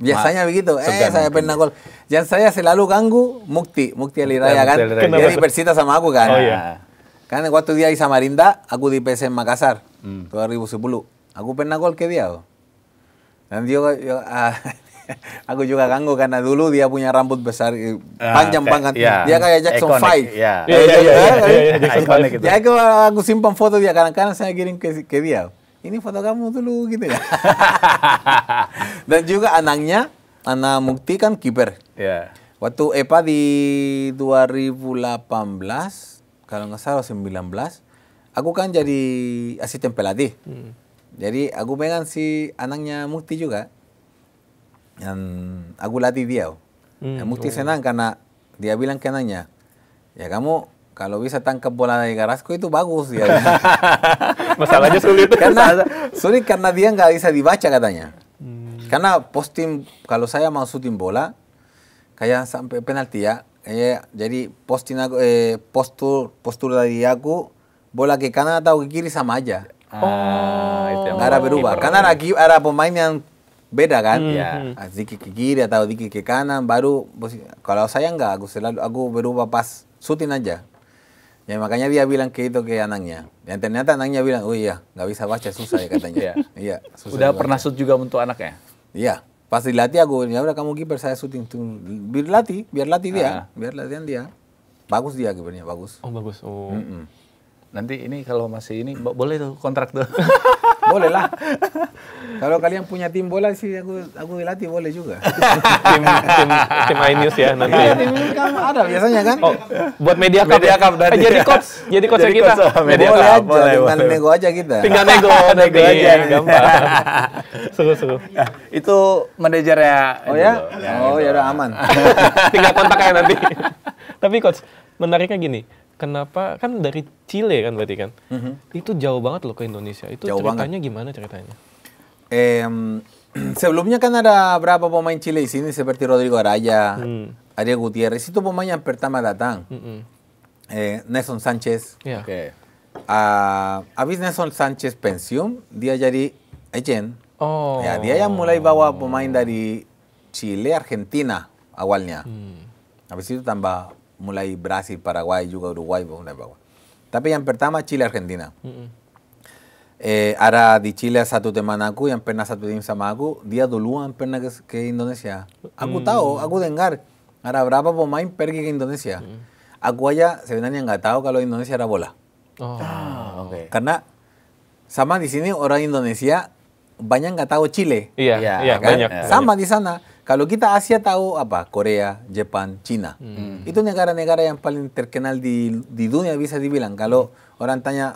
Biasanya begitu. segan Saya mungkin pernah gol. Yang saya selalu ganggu Mukti Aliraya kan. Mukti Aliraya. Jadi Persita sama aku kan. Oh, iya. Kan waktu dia di Samarinda, aku di PSM Makassar 2010. Aku pernah gol ke dia. Dan dia aku juga ganggu karena dulu dia punya rambut besar panjang banget. iya. Dia kayak Jackson Iconic, 5. iya. Iconic itu. Ya aku simpan foto dia kadang-kadang saya kirim ke dia. Ini foto kamu dulu gitu ya. Dan juga anak Mukti kan kiper. Iya. Waktu EPA di 2018, kalau nggak salah 19, aku kan jadi asisten pelatih. Jadi aku pegang si anaknya Mukti juga. Dan aku latih dia. Mukti senang karena dia bilang ke anaknya, ya kamu kalau bisa tangkap bola dari Carrasco itu bagus ya. Masalahnya sulit. Sulit karena dia nggak bisa dibaca katanya. Karena posting kalau saya mau syuting bola kayak sampai penalti ya. Jadi posting aku postur dari aku bola ke kanan atau ke kiri sama aja. Itu yang Nggak ada berubah. Karena ada pemain yang beda kan. Iya. Dikit ke kiri atau dikit ke kanan baru kalau saya nggak aku berubah pas syuting aja. Ya makanya dia bilang ke itu ke anaknya. Dan ternyata anaknya bilang, oh iya, nggak bisa baca, susah ya katanya. Iya, susah. Udah pernah shoot juga untuk anaknya? Iya, pas dilatih aku, ya udah kamu kiper saya syuting tuh. Biar latih dia, biar latihan dia. Bagus dia kipernya, bagus. Oh bagus. Oh. Nanti ini kalau masih ini boleh tuh kontrak tuh. Boleh lah. Kalau kalian punya tim bola sih aku dilatih boleh juga. tim iNews ya nanti. Ya, tim ini kan ada biasanya kan. Oh, buat media cup. Jadi coach kita. Boleh aja, tinggal nego aja kita. Tinggal nego aja, gampang. Seru. Itu manajernya. Oh ya? Oh ya udah aman. Tinggal kontaknya nanti. Tapi coach, menariknya gini. Kenapa kan dari Chile kan berarti kan? Itu jauh banget loh ke Indonesia. Itu jauh ceritanya banget. Gimana ceritanya? Sebelumnya kan ada berapa pemain Chile di sini seperti Rodrigo Araya, Ariel Gutiérrez. Itu pemain yang pertama datang. Nelson Sánchez. Yeah. Oke. Habis Nelson Sánchez pensiun, dia jadi agent. Oh. Ya, dia yang mulai bawa pemain dari Chile, Argentina awalnya. Habis itu tambah mulai Brasil, Paraguay, juga Uruguay, mulai bawa. Tapi yang pertama Chile, Argentina. Ada di Chile satu teman aku yang pernah satu tim sama aku, dia duluan pernah ke Indonesia. Aku tahu, aku dengar ada berapa pemain pergi ke Indonesia. Aku aja sebenarnya nggak tahu kalau Indonesia ada bola. Oke. Karena sama di sini orang Indonesia banyak nggak tahu Chile. Iya, kan? banyak. Sama di sana. Kalau kita Asia tahu apa? Korea, Jepang, Cina. Itu negara-negara yang paling terkenal di dunia bisa dibilang. Kalau orang tanya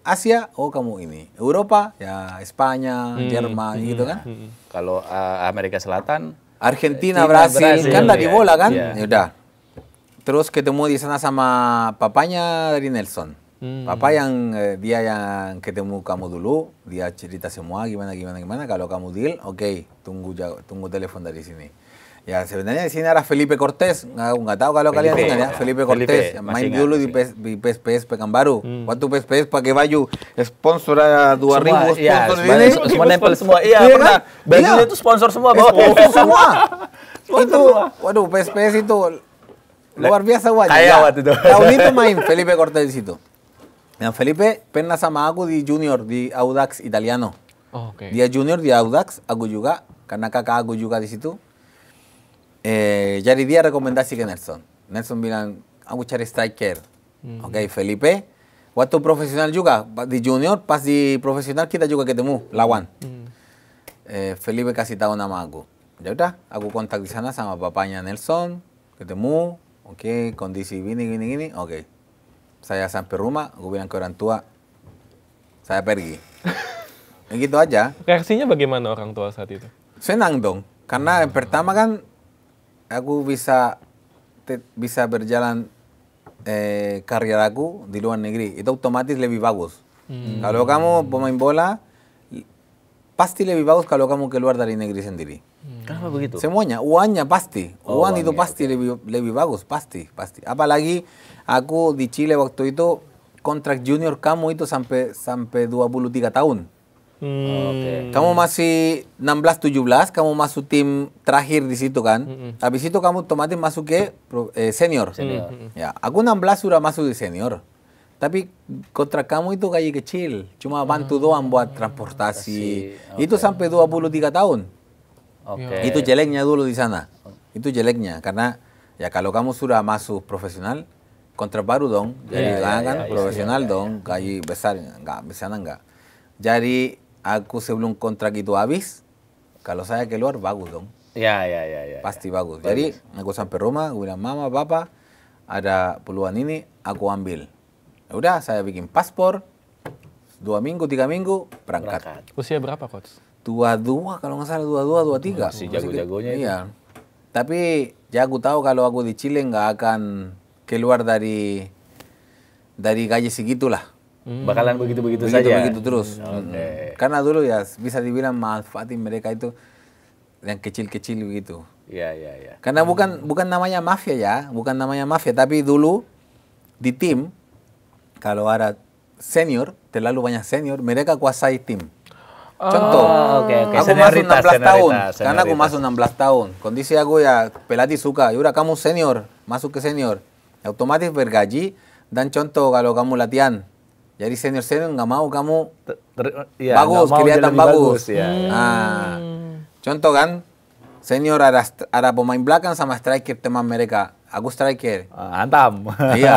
Asia, oh kamu ini. Eropa, ya Espanya, Jerman, gitu kan. Kalau Amerika Selatan, Argentina, Brasil, kan dari bola kan. Yeah. Ya udah. Terus ketemu di sana sama papanya dari Nelson. Papa yang dia yang ketemu kamu dulu, dia cerita semua gimana. Kalau kamu deal, oke, tunggu telepon dari sini. Ya sebenarnya di sini ada Felipe Cortés, nggak tahu kalau kalian ingat ya, Felipe Cortés, main dulu di PSPS Pekanbaru. Waktu PSPS pakai baju sponsor ada 2.000 sponsor ini. Semua nempel semua. Iya, pernah. Bajunya itu sponsor semua bawa. Sponsor semua. Itu, waduh PSPS itu luar biasa wajah. Kayak waktu itu. Tahun itu main Felipe Cortés di situ. Yang Felipe pernah sama aku di junior di Audax Italiano. Oh, okay. Dia junior di Audax, aku juga karena kakak aku juga di situ. Jadi dia rekomendasi ke Nelson. Nelson bilang, aku cari striker. Oke, Felipe. Waktu profesional juga di junior, pas di profesional kita juga ketemu lawan. Felipe kasih tahu nama aku. Ya udah, aku kontak di sana sama bapaknya Nelson, ketemu. Oke, kondisi gini. Oke. Saya sampai rumah, aku bilang ke orang tua, saya pergi. Begitu aja. Reaksinya bagaimana orang tua saat itu? Senang dong, karena yang pertama kan aku bisa berjalan karir aku di luar negeri. Itu otomatis lebih bagus. Kalau kamu pemain bola, pasti lebih bagus kalau kamu keluar dari negeri sendiri. Kenapa begitu? Semuanya, uangnya pasti. Uang itu pasti lebih bagus, pasti. Apalagi aku di Chile waktu itu kontrak junior kamu itu sampai 23 tahun. Kamu masih 16-17, kamu masuk tim terakhir di situ kan. Habis itu kamu otomatis masuk ke senior. Ya, aku 16 sudah masuk di senior. Tapi kontrak kamu itu gaji kecil, cuma bantu doang buat transportasi. Itu sampai 23 tahun. Itu jeleknya dulu di sana. Itu jeleknya karena ya kalau kamu sudah masuk profesional, kontrak baru dong. Jadi profesional dong, gaji besar enggak, di sana enggak. Jadi aku sebelum kontrak itu habis, kalau saya keluar bagus dong. Ya. Pasti bagus. Jadi aku sampai rumah, aku bilang mama, papa, ada peluang ini, aku ambil. Ya udah, saya bikin paspor. 2 minggu, 3 minggu, berangkat. Usia berapa, Coach? 22, kalau nggak salah 22, 23. Masih jago-jagonya itu. Iya. Tapi ya aku tahu kalau aku di Chile nggak akan keluar dari gaji segitulah. Bakalan begitu-begitu saja. Begitu terus. Karena dulu ya bisa dibilang manfaatin mereka itu yang kecil-kecil begitu. Iya. Karena bukan namanya mafia ya, bukan namanya mafia, tapi dulu di tim kalau ada senior, terlalu banyak senior, mereka kuasai tim. Contoh, aku masuk 16 tahun, karena aku masuk 16 tahun. Kondisi aku ya pelatih suka, yaudah kamu senior, masuk ke senior. Otomatis bergaji, Dan contoh kalau kamu latihan, jadi senior nggak mau kamu Iya, bagus, nggak mau kelihatan jadi bagus. ya. Nah, contoh kan, senior ada pemain belakang sama striker teman mereka. Aku striker. Antam. Iya,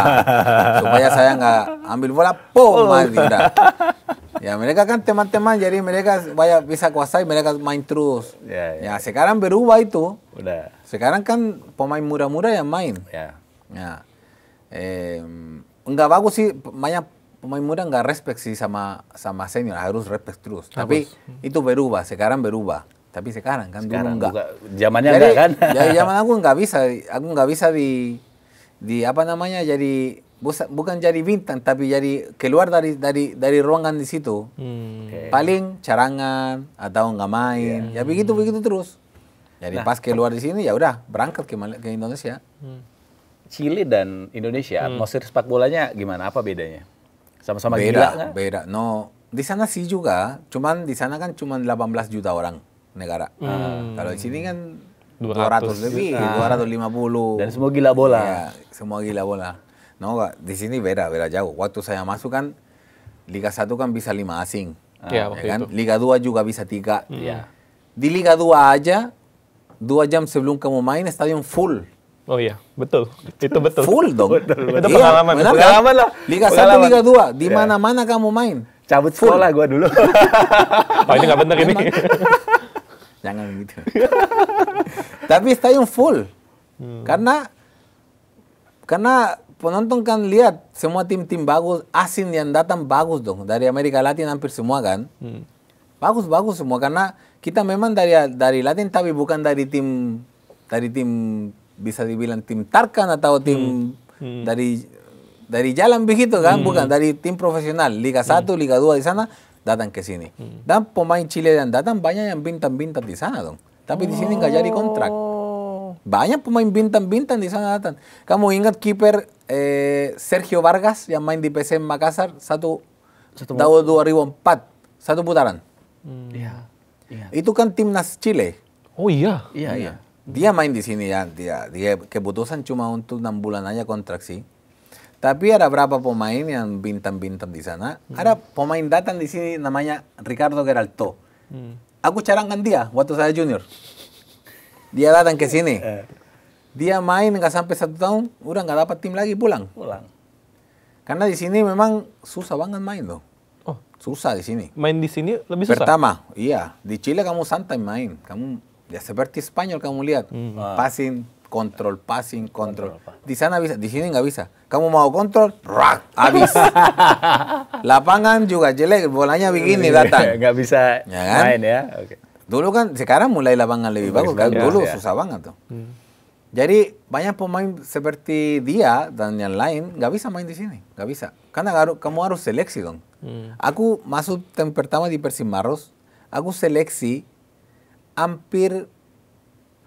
supaya saya nggak ambil bola, mati udah. Ya mereka kan teman-teman, jadi mereka supaya bisa kuasai, mereka main terus. Ya sekarang berubah itu. Udah. Sekarang kan pemain muda-muda yang main. Ya. Ya, nggak bagus sih, banyak pemain muda nggak respect sih sama senior, harus respect terus. Tapi itu berubah, sekarang berubah. Tapi sekarang kan Sekarang dulu enggak. Zamannya Jadi, enggak kan? Jadi zaman aku nggak bisa di apa namanya, jadi bukan jadi bintang, tapi jadi keluar dari ruangan di situ. Paling carangan atau nggak main, ya begitu terus. Jadi pas keluar di sini ya udah berangkat ke Indonesia. Chili dan Indonesia, atmosfer sepak bolanya gimana? Apa bedanya? Sama-sama gila nggak? Beda. No, di sana sih juga, cuman di sana kan cuma 18 juta orang negara. Kalau di sini kan 200 lebih, 250. Dan semua gila bola. Ya, semua gila bola. No, di sini beda jauh. Waktu saya masuk kan Liga 1 kan bisa 5 asing. Ya, waktu kan? itu. Liga 2 juga bisa 3. Iya. Di Liga 2 aja 2 jam sebelum kamu main stadion full. Oh iya, betul. Itu betul. Full dong. Itu Iya, pengalaman. benar kan? Pengalaman lah. Liga 1, Pengalaman. Liga 2, di mana-mana kamu main. Cabut sekolah gua dulu. Oh ini nggak benar ini. Jangan gitu. Tapi stadion full. Karena penonton kan lihat semua tim-tim bagus, asing yang datang bagus dong. Dari Amerika Latin hampir semua kan. Bagus semua, karena kita memang dari Latin, tapi bukan dari tim bisa dibilang tim Tarkan atau tim dari jalan begitu kan, bukan dari tim profesional. Liga 1, Liga 2 di sana datang ke sini. Dan pemain Chile yang datang banyak yang bintang-bintang di sana dong. Tapi di sini nggak jadi kontrak. Banyak pemain bintang-bintang di sana datang. Kamu ingat kiper Sergio Vargas yang main di PSM Makassar tahun 2004, satu putaran. Iya. Itu kan timnas Chile. Oh iya. Iya. Dia main di sini ya, dia keputusan cuma untuk 6 bulan aja kontrak sih. Tapi ada berapa pemain yang bintang-bintang di sana. Ada pemain datang di sini namanya Ricardo Geralto. Aku carangan dia waktu saya junior. Dia datang ke sini. Dia main nggak sampai 1 tahun, udah nggak dapat tim lagi, pulang. Karena di sini memang susah banget main loh. Oh, Susah di sini. main di sini lebih susah. Pertama, iya, di Chile kamu santai main. Kamu ya seperti Spanyol kamu lihat. Passing, kontrol. Di sana bisa, di sini nggak bisa. Kamu mau kontrol, habis. Lapangan juga jelek, bolanya begini datang. Nggak bisa Ya kan? main ya. Oke. Dulu kan, sekarang mulai lapangan lebih bagus kan. bagus, Dulu ya. susah banget tuh. Jadi banyak pemain seperti dia dan yang lain nggak bisa main di sini, nggak bisa. Karena kamu harus seleksi dong. Aku masuk tim pertama di Persib Maros, aku seleksi hampir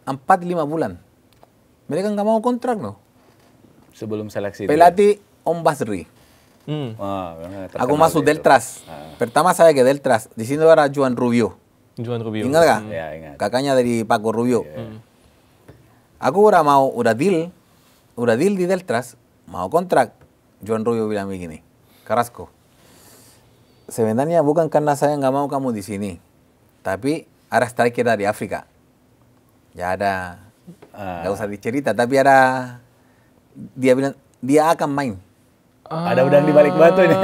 4-5 bulan. Mereka nggak mau kontrak loh. Sebelum seleksi. Pelatih Om Basri. Aku masuk Deltras. Pertama saya ke Deltras. Di sini ada Juan Rubio. Juan Rubio. Ingat nggak? Ya, ingat. Kakaknya dari Paco Rubio. Aku udah deal di Deltras, mau kontrak. Juan Rubio bilang begini, Carrasco, sebenarnya bukan karena saya nggak mau kamu di sini, tapi ada striker dari Afrika. Ya ada, nggak usah dicerita, tapi ada, dia bilang dia akan main. Ada udang di balik batu ini.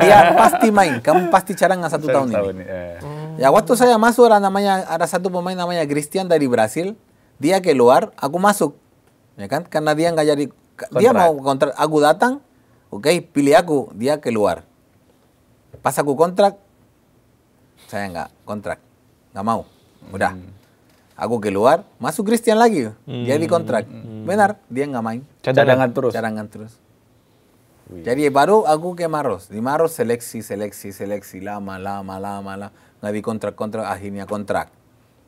Dia pasti main, kamu pasti carangan 1 tahun ini. Ya waktu saya masuk ada satu pemain namanya Christian dari Brasil. Dia keluar, aku masuk, ya kan? Karena dia nggak jadi, dia mau kontrak, aku datang, oke, pilih aku, dia keluar. Pas aku kontrak, saya nggak kontrak, nggak mau, udah. Aku keluar, masuk Christian lagi, dia di kontrak, benar, dia nggak main. Cadangan terus. Jadi baru aku ke Maros, di Maros seleksi, lama, nggak di kontrak, akhirnya kontrak.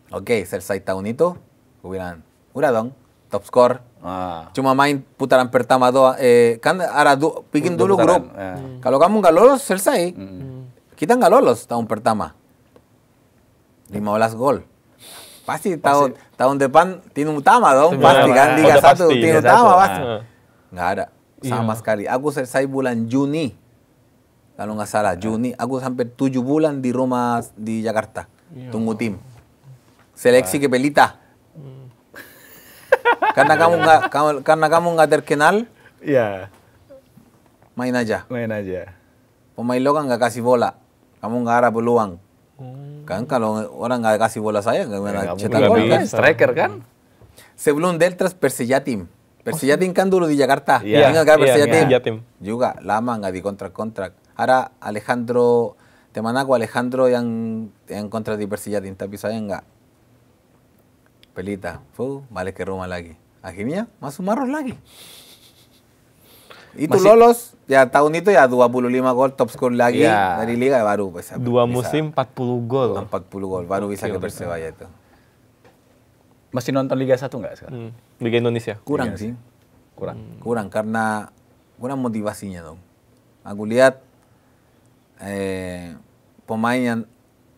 Oke, selesai tahun itu. Aku bilang, udah dong, top score. Cuma main putaran pertama doang. Kan ada bikin dulu grup. Kalau kamu nggak lolos, selesai. Kita nggak lolos tahun pertama. 15 gol. Pasti tahun depan tim utama dong. Pasti kan, Liga 1 tim utama pasti. Nggak ada. sama sekali. Aku selesai bulan Juni, kalau nggak salah Juni. Aku sampai 7 bulan di rumah di Jakarta, tunggu tim. Seleksi ke Pelita. Karena kamu nggak terkenal, Iya. main aja. Main aja. Pemain lokal nggak kasih bola, kamu nggak ada peluang. Kan kalau orang nggak kasih bola saya nggak cetak gol kan? Striker kan? Sebelum Deltras Persejatim. Persejatim kan dulu di Jakarta. Iya. Ingat kan Persejatim? Jatim. Juga lama nggak dikontrak-kontrak. Ada Alejandro, teman aku Alejandro yang kontrak di Persejatim, tapi saya nggak. Pelita, balik ke rumah lagi. Akhirnya masuk Maros lagi. Itu lolos, ya tahun itu ya 25 gol, top skor lagi dari Liga, baru bisa. 2 musim 40 gol. 40 gol, baru bisa ke Persebaya itu. Masih nonton Liga 1 nggak sekarang? Liga Indonesia? Kurang sih. Kurang. Karena kurang motivasinya dong. Aku lihat pemain yang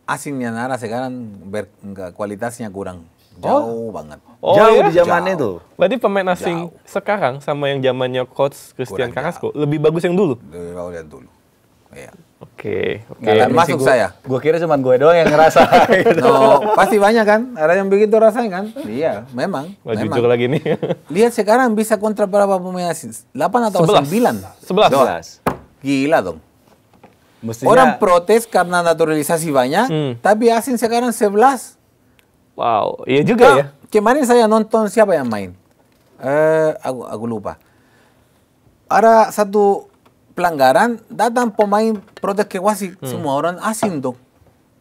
asing yang ada sekarang kualitasnya kurang. Jauh banget. Jauh di zamannya tuh. Berarti pemain asing sekarang sama yang zamannya coach Christian Carrasco lebih bagus yang dulu? Lebih bagus yang dulu. Iya. Oke. Masuk saya. Gue kira cuma gue doang yang ngerasa. Gitu. No, pasti banyak kan? Ada yang begitu rasanya kan? Iya, memang. Wah, jujur lagi nih. Lihat sekarang bisa kontrak berapa pemain asing? 8 atau 9? 11. Gila dong. Mestinya, orang protes karena naturalisasi banyak, tapi asing sekarang 11. Wow, iya juga ya. Kemarin saya nonton siapa yang main? Aku lupa. Ada satu pelanggaran, datang pemain protes ke wasit, semua orang asing tuh.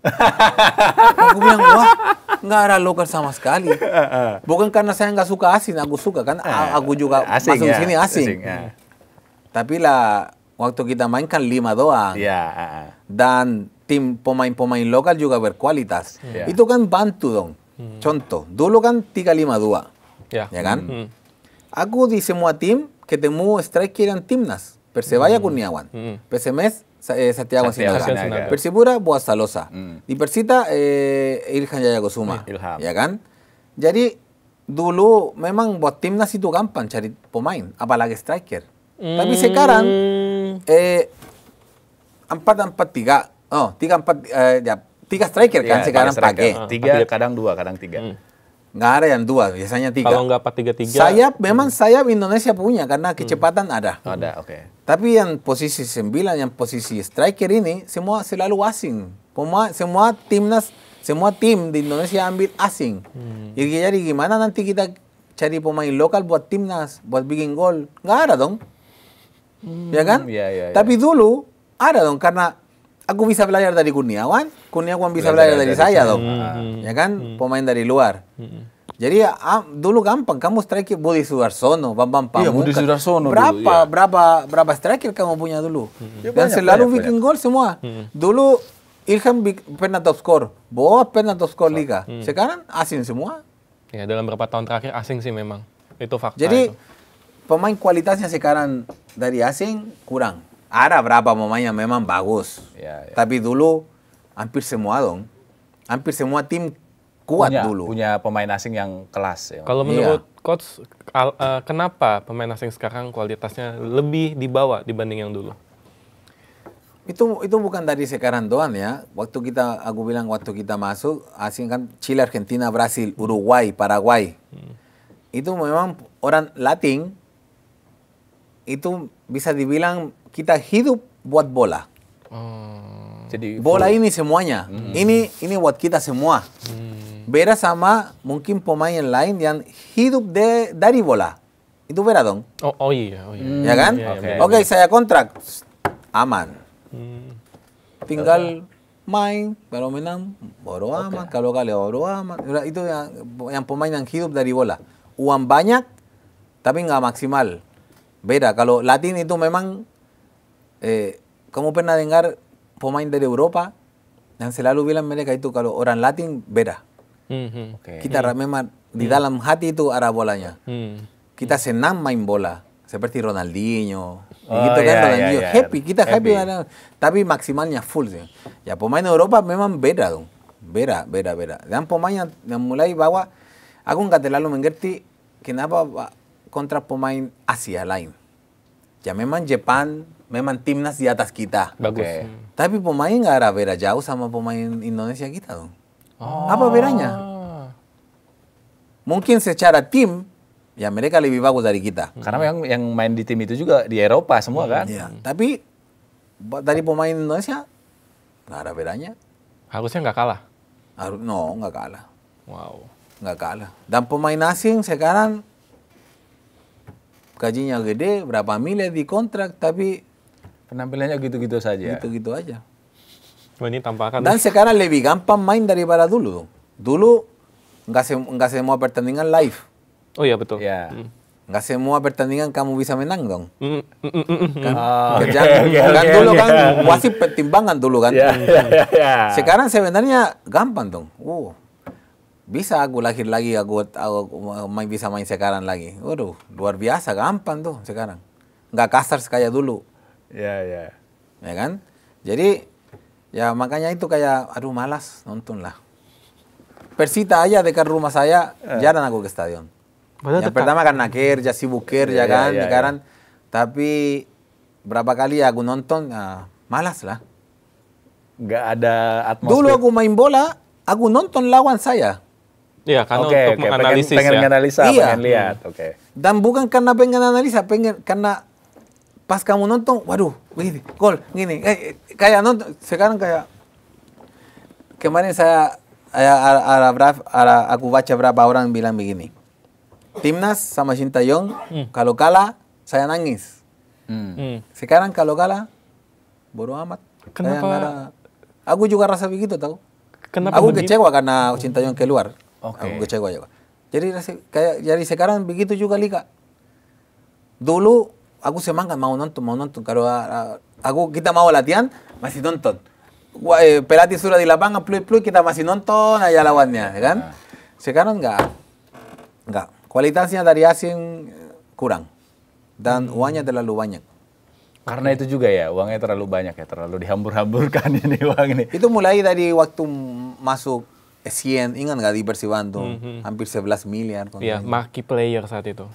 Aku bilang, wah, nggak ada lokal sama sekali. Bukan karena saya nggak suka asing, aku suka kan. Aku juga asing, masuk sini asing. Tapi lah, waktu kita main kan 5 doang. Dan tim pemain-pemain lokal juga berkualitas. Itu kan bantu dong. Contoh, dulu kan 3-5-2. Ya kan? Aku di semua tim ketemu striker yang timnas. Persebaya Kurniawan, PSMS Satyawan Sinaga, Persipura Boaz Salosa, di Persita Ilham Jaya Kusuma, ya kan? Jadi dulu memang buat timnas itu gampang cari pemain, apalagi striker. Tapi sekarang 4-4-3, 3 striker kan sekarang pakai. 3 kadang 2, kadang 3. Nggak ada yang 2, biasanya 3. Kalau nggak 4-3-3. Sayap, memang sayap Indonesia punya karena kecepatan ada. Ada, oke. Tapi yang posisi 9, yang posisi striker ini, semua selalu asing. Semua timnas, semua tim di Indonesia ambil asing. Jadi gimana nanti kita cari pemain lokal buat timnas, buat bikin gol? Nggak ada dong. Ya kan? Tapi dulu ada dong, karena aku bisa belajar dari Kurniawan bisa belajar dari saya dong. Ya kan? Pemain dari luar. Jadi dulu gampang, kamu striker Budi Sudarsono, Bambang Pamungkas. Iya, Budi Sudarsono berapa striker kamu punya dulu? Dan selalu bikin gol semua. Dulu Ilham pernah top skor, Boaz pernah top skor Liga. Sekarang asing semua. Ya, dalam beberapa tahun terakhir asing sih memang. Itu fakta. Jadi pemain kualitasnya sekarang dari asing kurang. Ada berapa pemain yang memang bagus. Tapi dulu hampir semua dong. Hampir semua tim kuat dulu. Punya pemain asing yang kelas. Ya. Kalau menurut coach, kenapa pemain asing sekarang kualitasnya lebih di bawah dibanding yang dulu? Itu bukan dari sekarang doang ya. Aku bilang waktu kita masuk, asing kan Chile, Argentina, Brasil, Uruguay, Paraguay. Itu memang orang Latin, itu bisa dibilang kita hidup buat bola. Jadi bola ini semuanya. Ini buat kita semua. Beda sama mungkin pemain yang lain yang hidup dari bola. Itu beda dong. Oh iya. Ya kan? Oke, saya kontrak. Aman. Tinggal main, kalau menang, bodo amat. Kalau kalah, bodo amat. Itu yang pemain yang hidup dari bola. Uang banyak, tapi nggak maksimal. Beda. Kalau Latin itu memang, kamu pernah dengar pemain dari Eropa yang selalu bilang mereka itu kalau orang Latin beda. Kita memang di dalam hati itu ada bolanya. Kita senang main bola seperti Ronaldinho. Gitu kan Ronaldinho happy, kita happy. Tapi maksimalnya full sih. Ya pemain Eropa memang beda dong. Beda. Dan pemain yang mulai bawa, aku nggak terlalu mengerti kenapa kontrak pemain Asia lain. ya memang Jepang, memang timnas di atas kita. Bagus. Oke. Tapi pemain nggak ada beda jauh sama pemain Indonesia kita dong. Apa bedanya? Mungkin secara tim, ya mereka lebih bagus dari kita. Karena yang main di tim itu juga di Eropa semua kan? Ya, tapi dari pemain Indonesia nggak ada bedanya. Harusnya nggak kalah. No, nggak kalah. Wow. Nggak kalah. Dan pemain asing sekarang gajinya gede, berapa miliar di kontrak, tapi Penampilannya gitu-gitu saja. gitu-gitu aja. Wah, ini tampakan. Dan sekarang lebih gampang main daripada dulu. Dulu nggak semua pertandingan live. Oh iya betul. Ya. Nggak semua pertandingan kamu bisa menang dong. Kan, Oke, kan oke, dulu oke. kan wasit pertimbangan dulu kan. Ya. Sekarang sebenarnya gampang dong. Bisa aku lahir lagi, aku bisa main sekarang lagi. Waduh, luar biasa, gampang tuh sekarang. Nggak kasar kayak dulu. Ya. Ya kan? Jadi, ya makanya itu kayak, aduh malas nonton lah. Persita aja dekat rumah saya, jarang aku ke stadion. Padahal Yang dekat. pertama karena kerja, sibuk kerja kan, sekarang. Tapi berapa kali aku nonton, malas lah. Nggak ada atmosfer. Dulu aku main bola, aku nonton lawan saya. Iya, karena Oke, untuk menganalisis pengen ya. analisa, Iya. pengen lihat. Oke. Dan bukan karena pengen analisa, karena pas kamu nonton, waduh, begini, gol, gini. Kayak nonton, sekarang kayak, kemarin aku baca berapa orang bilang begini. Timnas sama Sintayong, kalau kalah, saya nangis. Sekarang kalau kalah, bodo amat. Kenapa? Saya nggak ada- Aku juga rasa begitu tahu. Kenapa Aku begitu? kecewa karena Sintayong keluar. Oke. Aku kecewa juga. Jadi sekarang begitu juga Liga. Dulu aku semangat mau nonton. Kalau kita mau latihan masih nonton. Pelatih sudah di lapangan plui kita masih nonton aja lawannya, ya kan? Sekarang enggak. Kualitasnya dari asing kurang dan uangnya terlalu banyak. Karena itu juga ya, uangnya terlalu banyak ya, terlalu dihambur-hamburkan ini uang ini. Itu mulai dari waktu masuk Essien, ingat nggak di Persibandung? Hampir 11 miliar. Iya, marquee player saat itu.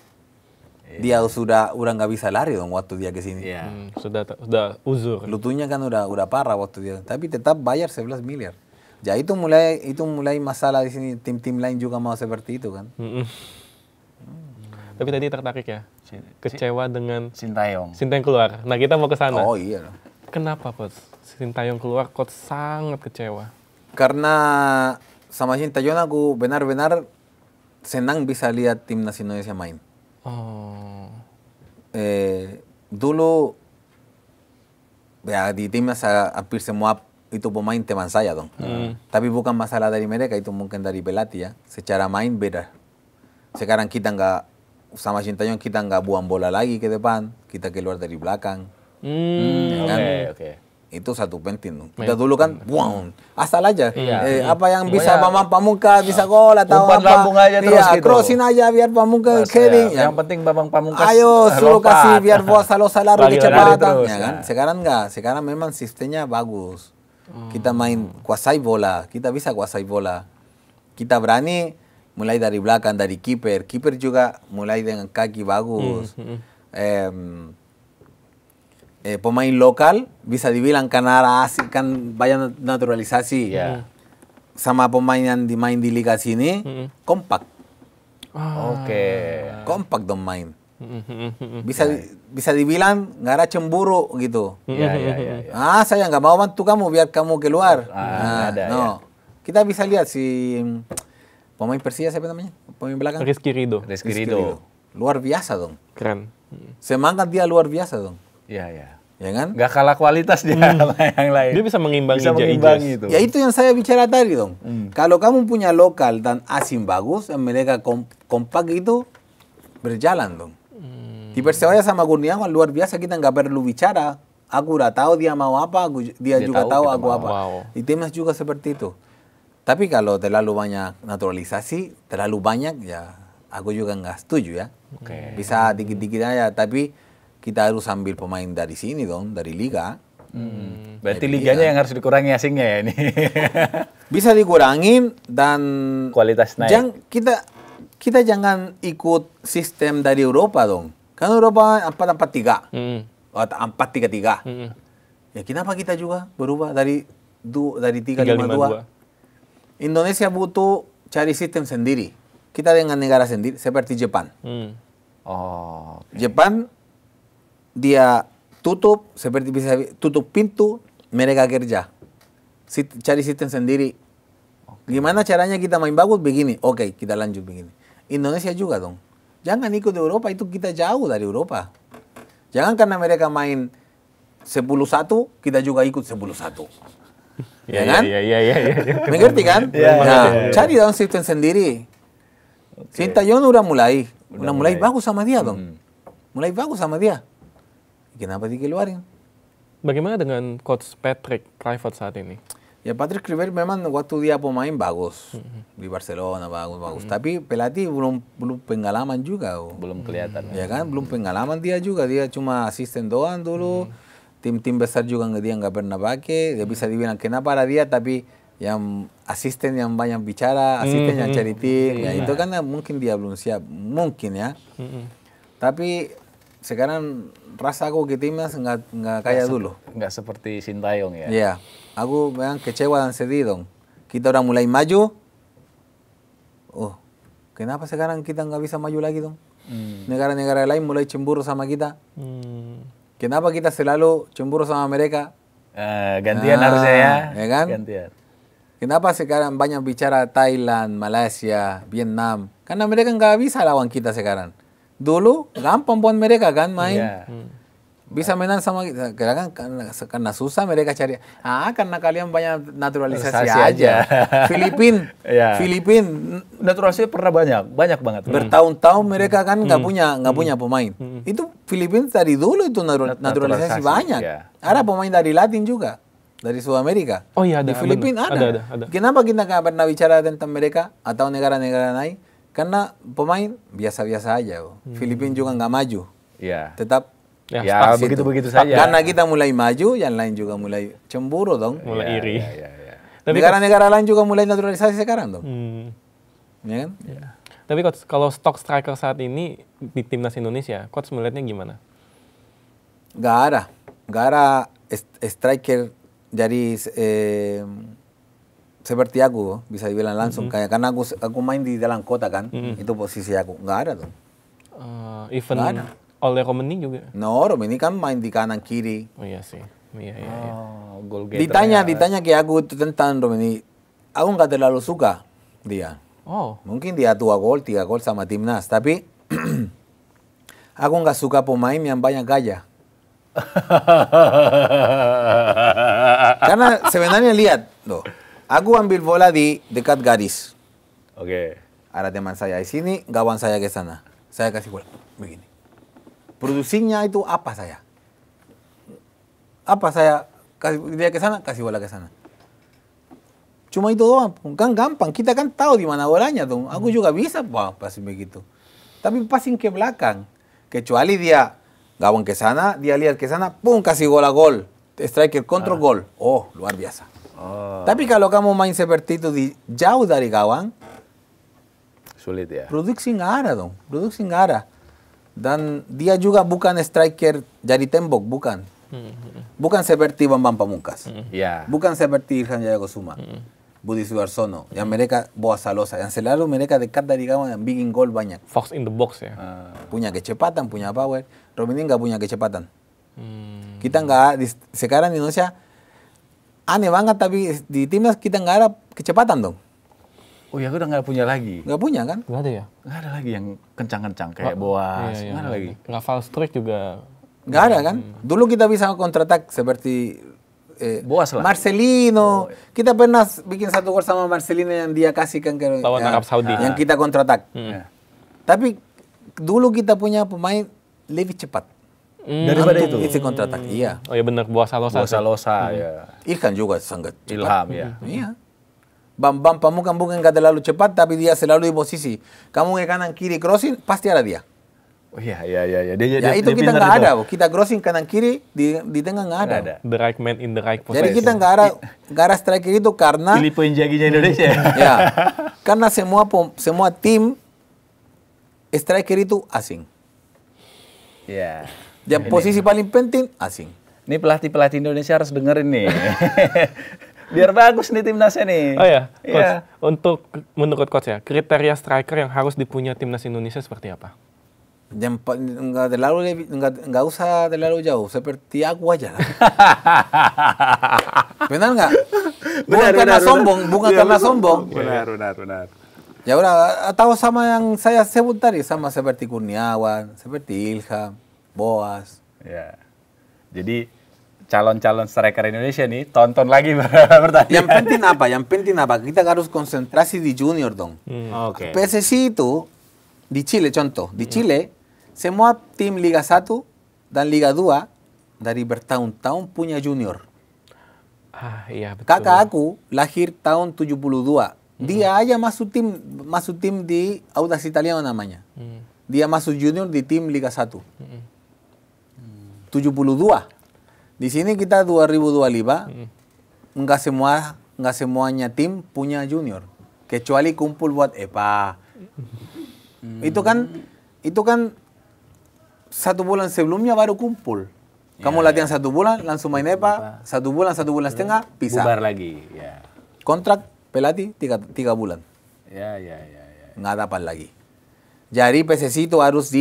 Dia udah nggak bisa lari dong waktu dia ke sini. Iya. Sudah uzur. Lututnya kan udah parah waktu dia, tapi tetap bayar 11 miliar. Ya itu mulai masalah di sini, tim-tim lain juga mau seperti itu kan. Tapi tadi tertarik ya, kecewa dengan Sintayong. Sintayong keluar. Nah kita mau ke sana. Oh iya. Kenapa coach? Sintayong keluar, coach sangat kecewa. Karena sama Sintayong aku benar-benar senang bisa lihat timnas Indonesia main. Oh. Dulu ya di timnas hampir semua itu pemain teman saya dong. Tapi bukan masalah dari mereka, itu mungkin dari pelatih ya. Secara main beda. Sekarang kita nggak sama Sintayong kita nggak buang bola lagi ke depan, kita keluar dari belakang. Kan? Oke. Itu satu penting dong. Kita dulu kan buang, asal aja. Iya. Apa yang bisa Bambang Pamungkas bisa gol atau Umpan apa? lambung aja terus Iya, gitu. crossin aja biar Pamungkas carry. Ya. Yang penting Bambang Pamungkas Ayo suruh lompat. kasih biar bos salah Lari kecepatan. terus, Ya kan? ya. Sekarang enggak. Sekarang memang sistemnya bagus. Kita main kuasai bola. Kita bisa kuasai bola. Kita berani mulai dari belakang, dari kiper. Kiper juga mulai dengan kaki bagus. Pemain lokal bisa dibilang karena asing kan banyak naturalisasi. Ya. Sama pemain yang main di liga sini kompak. Oke. Kompak dong main. Bisa dibilang nggak ada cemburu gitu. Iya. Saya nggak mau bantu kamu biar kamu keluar. Nggak ada, no. ya. Kita bisa lihat si pemain Persija siapa namanya? Pemain belakang. Rizky Ridho. Rizky Ridho. Luar biasa dong. Keren. Semangat dia luar biasa dong. Iya. Ya kan? Nggak kalah kualitas dia sama yang lain. Dia bisa mengimbangi Bisa Jaijaz. mengimbangi itu. Ya itu yang saya bicara tadi dong. Kalau kamu punya lokal dan asing bagus, yang mereka kompak itu berjalan dong. Di Persebaya sama Kurniawan luar biasa, kita nggak perlu bicara. Aku udah tahu dia mau apa, dia juga tahu kita aku mau. apa. Wow. Di timnas juga seperti itu. Tapi kalau terlalu banyak naturalisasi, terlalu banyak ya aku juga nggak setuju ya. Oke. Bisa dikit-dikit aja, tapi kita harus ambil pemain dari sini dong, dari liga. Berarti liganya yang harus dikurangi asingnya ya ini. Bisa dikurangin dan Kualitas naik. kita jangan ikut sistem dari Eropa dong. Kan Eropa 4-4-3 Hmm. atau 4-3-3. Hmm. Ya kenapa kita juga berubah dari 3-5-2? Indonesia butuh cari sistem sendiri. Kita dengan negara sendiri seperti Jepang. Hmm. Oh. Jepang dia tutup seperti bisa tutup pintu, mereka kerja. Cari sistem sendiri. Gimana caranya kita main bagus begini? Oke, kita lanjut begini. Indonesia juga dong. Jangan ikut Eropa, itu kita jauh dari Eropa. Jangan karena mereka main 10-1, kita juga ikut 10-1. Ya kan? Iya. Mengerti kan? Iya. Cari dong sistem sendiri. Sintayong udah mulai bagus sama dia dong. Mulai bagus sama dia. Kenapa dikeluarin? Bagaimana dengan Coach Patrick Kluivert saat ini? Ya Patrick Kluivert memang waktu dia pemain bagus. Di Barcelona bagus. Tapi pelatih belum pengalaman juga. Belum kelihatan. Ya kan? Belum pengalaman dia juga. Dia cuma asisten doang dulu. Tim-tim besar juga dia nggak pernah pakai. Dia bisa dibilang kenapa ada dia, tapi yang asisten yang banyak bicara, asisten yang cari tim. Ya itu kan mungkin dia belum siap. Mungkin ya. Tapi sekarang rasa aku ke timnas nggak kayak dulu. Nggak seperti Sintayong ya. Iya. Aku memang kecewa dan sedih dong. Kita udah mulai maju. Oh, kenapa sekarang kita nggak bisa maju lagi dong? Negara-negara lain mulai cemburu sama kita. Kenapa kita selalu cemburu sama mereka? Gantian harusnya ya. Ya kan? Gantian. Kenapa sekarang banyak bicara Thailand, Malaysia, Vietnam? Karena mereka nggak bisa lawan kita sekarang. Dulu gampang pun mereka kan main. Iya. Bisa menang sama kita. Karena susah mereka cari. Karena kalian banyak naturalisasi aja. Filipin. Iya. Filipin. Naturalisasi pernah banyak banget. Bertahun-tahun mereka kan nggak punya pemain. Itu Filipina dari dulu itu naturalisasi banyak. Iya. Ada pemain dari Latin juga, dari Sudamerika. Oh iya, ada. Di Filipina ada. Kenapa kita nggak pernah bicara tentang mereka atau negara-negara lain? Karena pemain biasa-biasa aja. Filipina juga nggak maju. Iya. Tetap Ya begitu-begitu saja. Karena kita mulai maju, yang lain juga mulai cemburu dong. Mulai iri. Iya. Negara-negara lain juga mulai naturalisasi sekarang dong. Ya kan? Tapi Coach, kalau stok striker saat ini di timnas Indonesia, Coach melihatnya gimana? Gak ada striker jadi seperti aku bisa dibilang langsung kayak karena aku main di dalam kota kan, itu posisi aku nggak ada tuh. Even Nggak ada. oleh Romeni juga. No, Romeni kan main di kanan kiri. Oh iya sih. Iya. Goal getter. Ditanya ke aku tentang Romeni, aku nggak terlalu suka dia. Oh. Mungkin dia 2 gol, 3 gol sama timnas, tapi aku nggak suka pemain yang banyak gaya. Karena sebenarnya lihat, loh, aku ambil bola di dekat garis. Oke. Ada teman saya di sini, kawan saya ke sana. Saya kasih bola begini. Produksinya itu apa saya? Apa saya kasih dia ke sana, kasih bola ke sana. Cuma itu doang, kan gampang. Kita kan tahu di mana bolanya tuh. Aku juga bisa pasti begitu. Tapi passing ke belakang. Kecuali dia gawang ke sana, dia lihat ke sana, pum kasih gol. Striker kontrol gol. Oh, luar biasa. Tapi kalau kamu main seperti itu jauh dari gawang, Sulit ya. produksi nggak ada dong. Produksi nggak ada. Dan dia juga bukan striker jadi tembok, bukan. Bukan seperti Bambang Pamungkas. Iya. Bukan seperti Irfan Jaya Kusuma. Budi Sudarsono. Yang mereka bawa salosa. Yang selalu mereka dekat dari gawang yang bikin gol banyak. Fox in the box ya. Punya kecepatan, punya power. Romeni nggak punya kecepatan. Kita nggak, sekarang di Indonesia aneh banget, tapi di timnas kita nggak ada kecepatan dong. Oh ya, udah nggak punya lagi. Nggak punya kan? Nggak ada ya? Nggak ada lagi yang kencang-kencang kayak Boas. Iya, Nggak ada lagi. Rafael Struijk juga. Nggak ada kan? Dulu kita bisa kontratak seperti Boas lah. Marcelino. Kita pernah bikin 1 gol sama Marcelino yang dia kasihkan ke Lawan Arab Saudi. Yang kita kontratak. Ya. Tapi dulu kita punya pemain lebih cepat. Daripada itu. Isi kontratak. Iya. Oh ya benar, Boas Salosa. Bosa ya. Ilhan juga sangat cepat. Ilham ya. Iya. Bambang Pamungkas bukan nggak terlalu cepat, tapi dia selalu di posisi. Kamu ke kanan kiri crossing, pasti ada dia. Oh iya. Dia, Ya itu kita pintar nggak itu. ada. Kita crossing kanan kiri, di tengah nggak ada. Nggak ada. The right man in the right position. Jadi kita nggak ada striker itu karena Filippo Inzaghi-nya Indonesia. ya, karena semua tim striker itu asing. Iya. Yang posisi paling penting asing. Ini pelatih-pelatih Indonesia harus dengerin nih. Biar bagus nih timnasnya nih. Oh ya, Coach. Iya. Untuk menurut Coach ya, kriteria striker yang harus dipunya timnas Indonesia seperti apa? Nggak usah terlalu jauh, seperti aku aja lah. Benar nggak? Bukan karena sombong, bukan karena sombong. Benar. Ya udah, atau sama yang saya sebut tadi, sama seperti Kurniawan, seperti Ilham, Boas. Ya. Jadi calon-calon striker Indonesia nih tonton lagi pertandingan. Yang penting apa? Kita harus konsentrasi di junior dong. Oke. PSSI itu di Chile contoh, di Chile semua tim Liga 1 dan Liga 2 dari bertahun-tahun punya junior. Ah, iya betul. Kakak aku lahir tahun 72. Dia aja masuk tim di Audax Italiano namanya. Dia masuk junior di tim Liga 1. 72. Di sini kita 2025 enggak semuanya tim punya junior. Kecuali kumpul buat EPA. Itu kan 1 bulan sebelumnya baru kumpul. Kamu latihan 1 bulan, langsung main EPA, 1 bulan, 1 bulan setengah, pisah. Bubar lagi, ya. Kontrak pelatih 3 bulan. Ya. Nggak dapat lagi. Jadi PSSI itu harus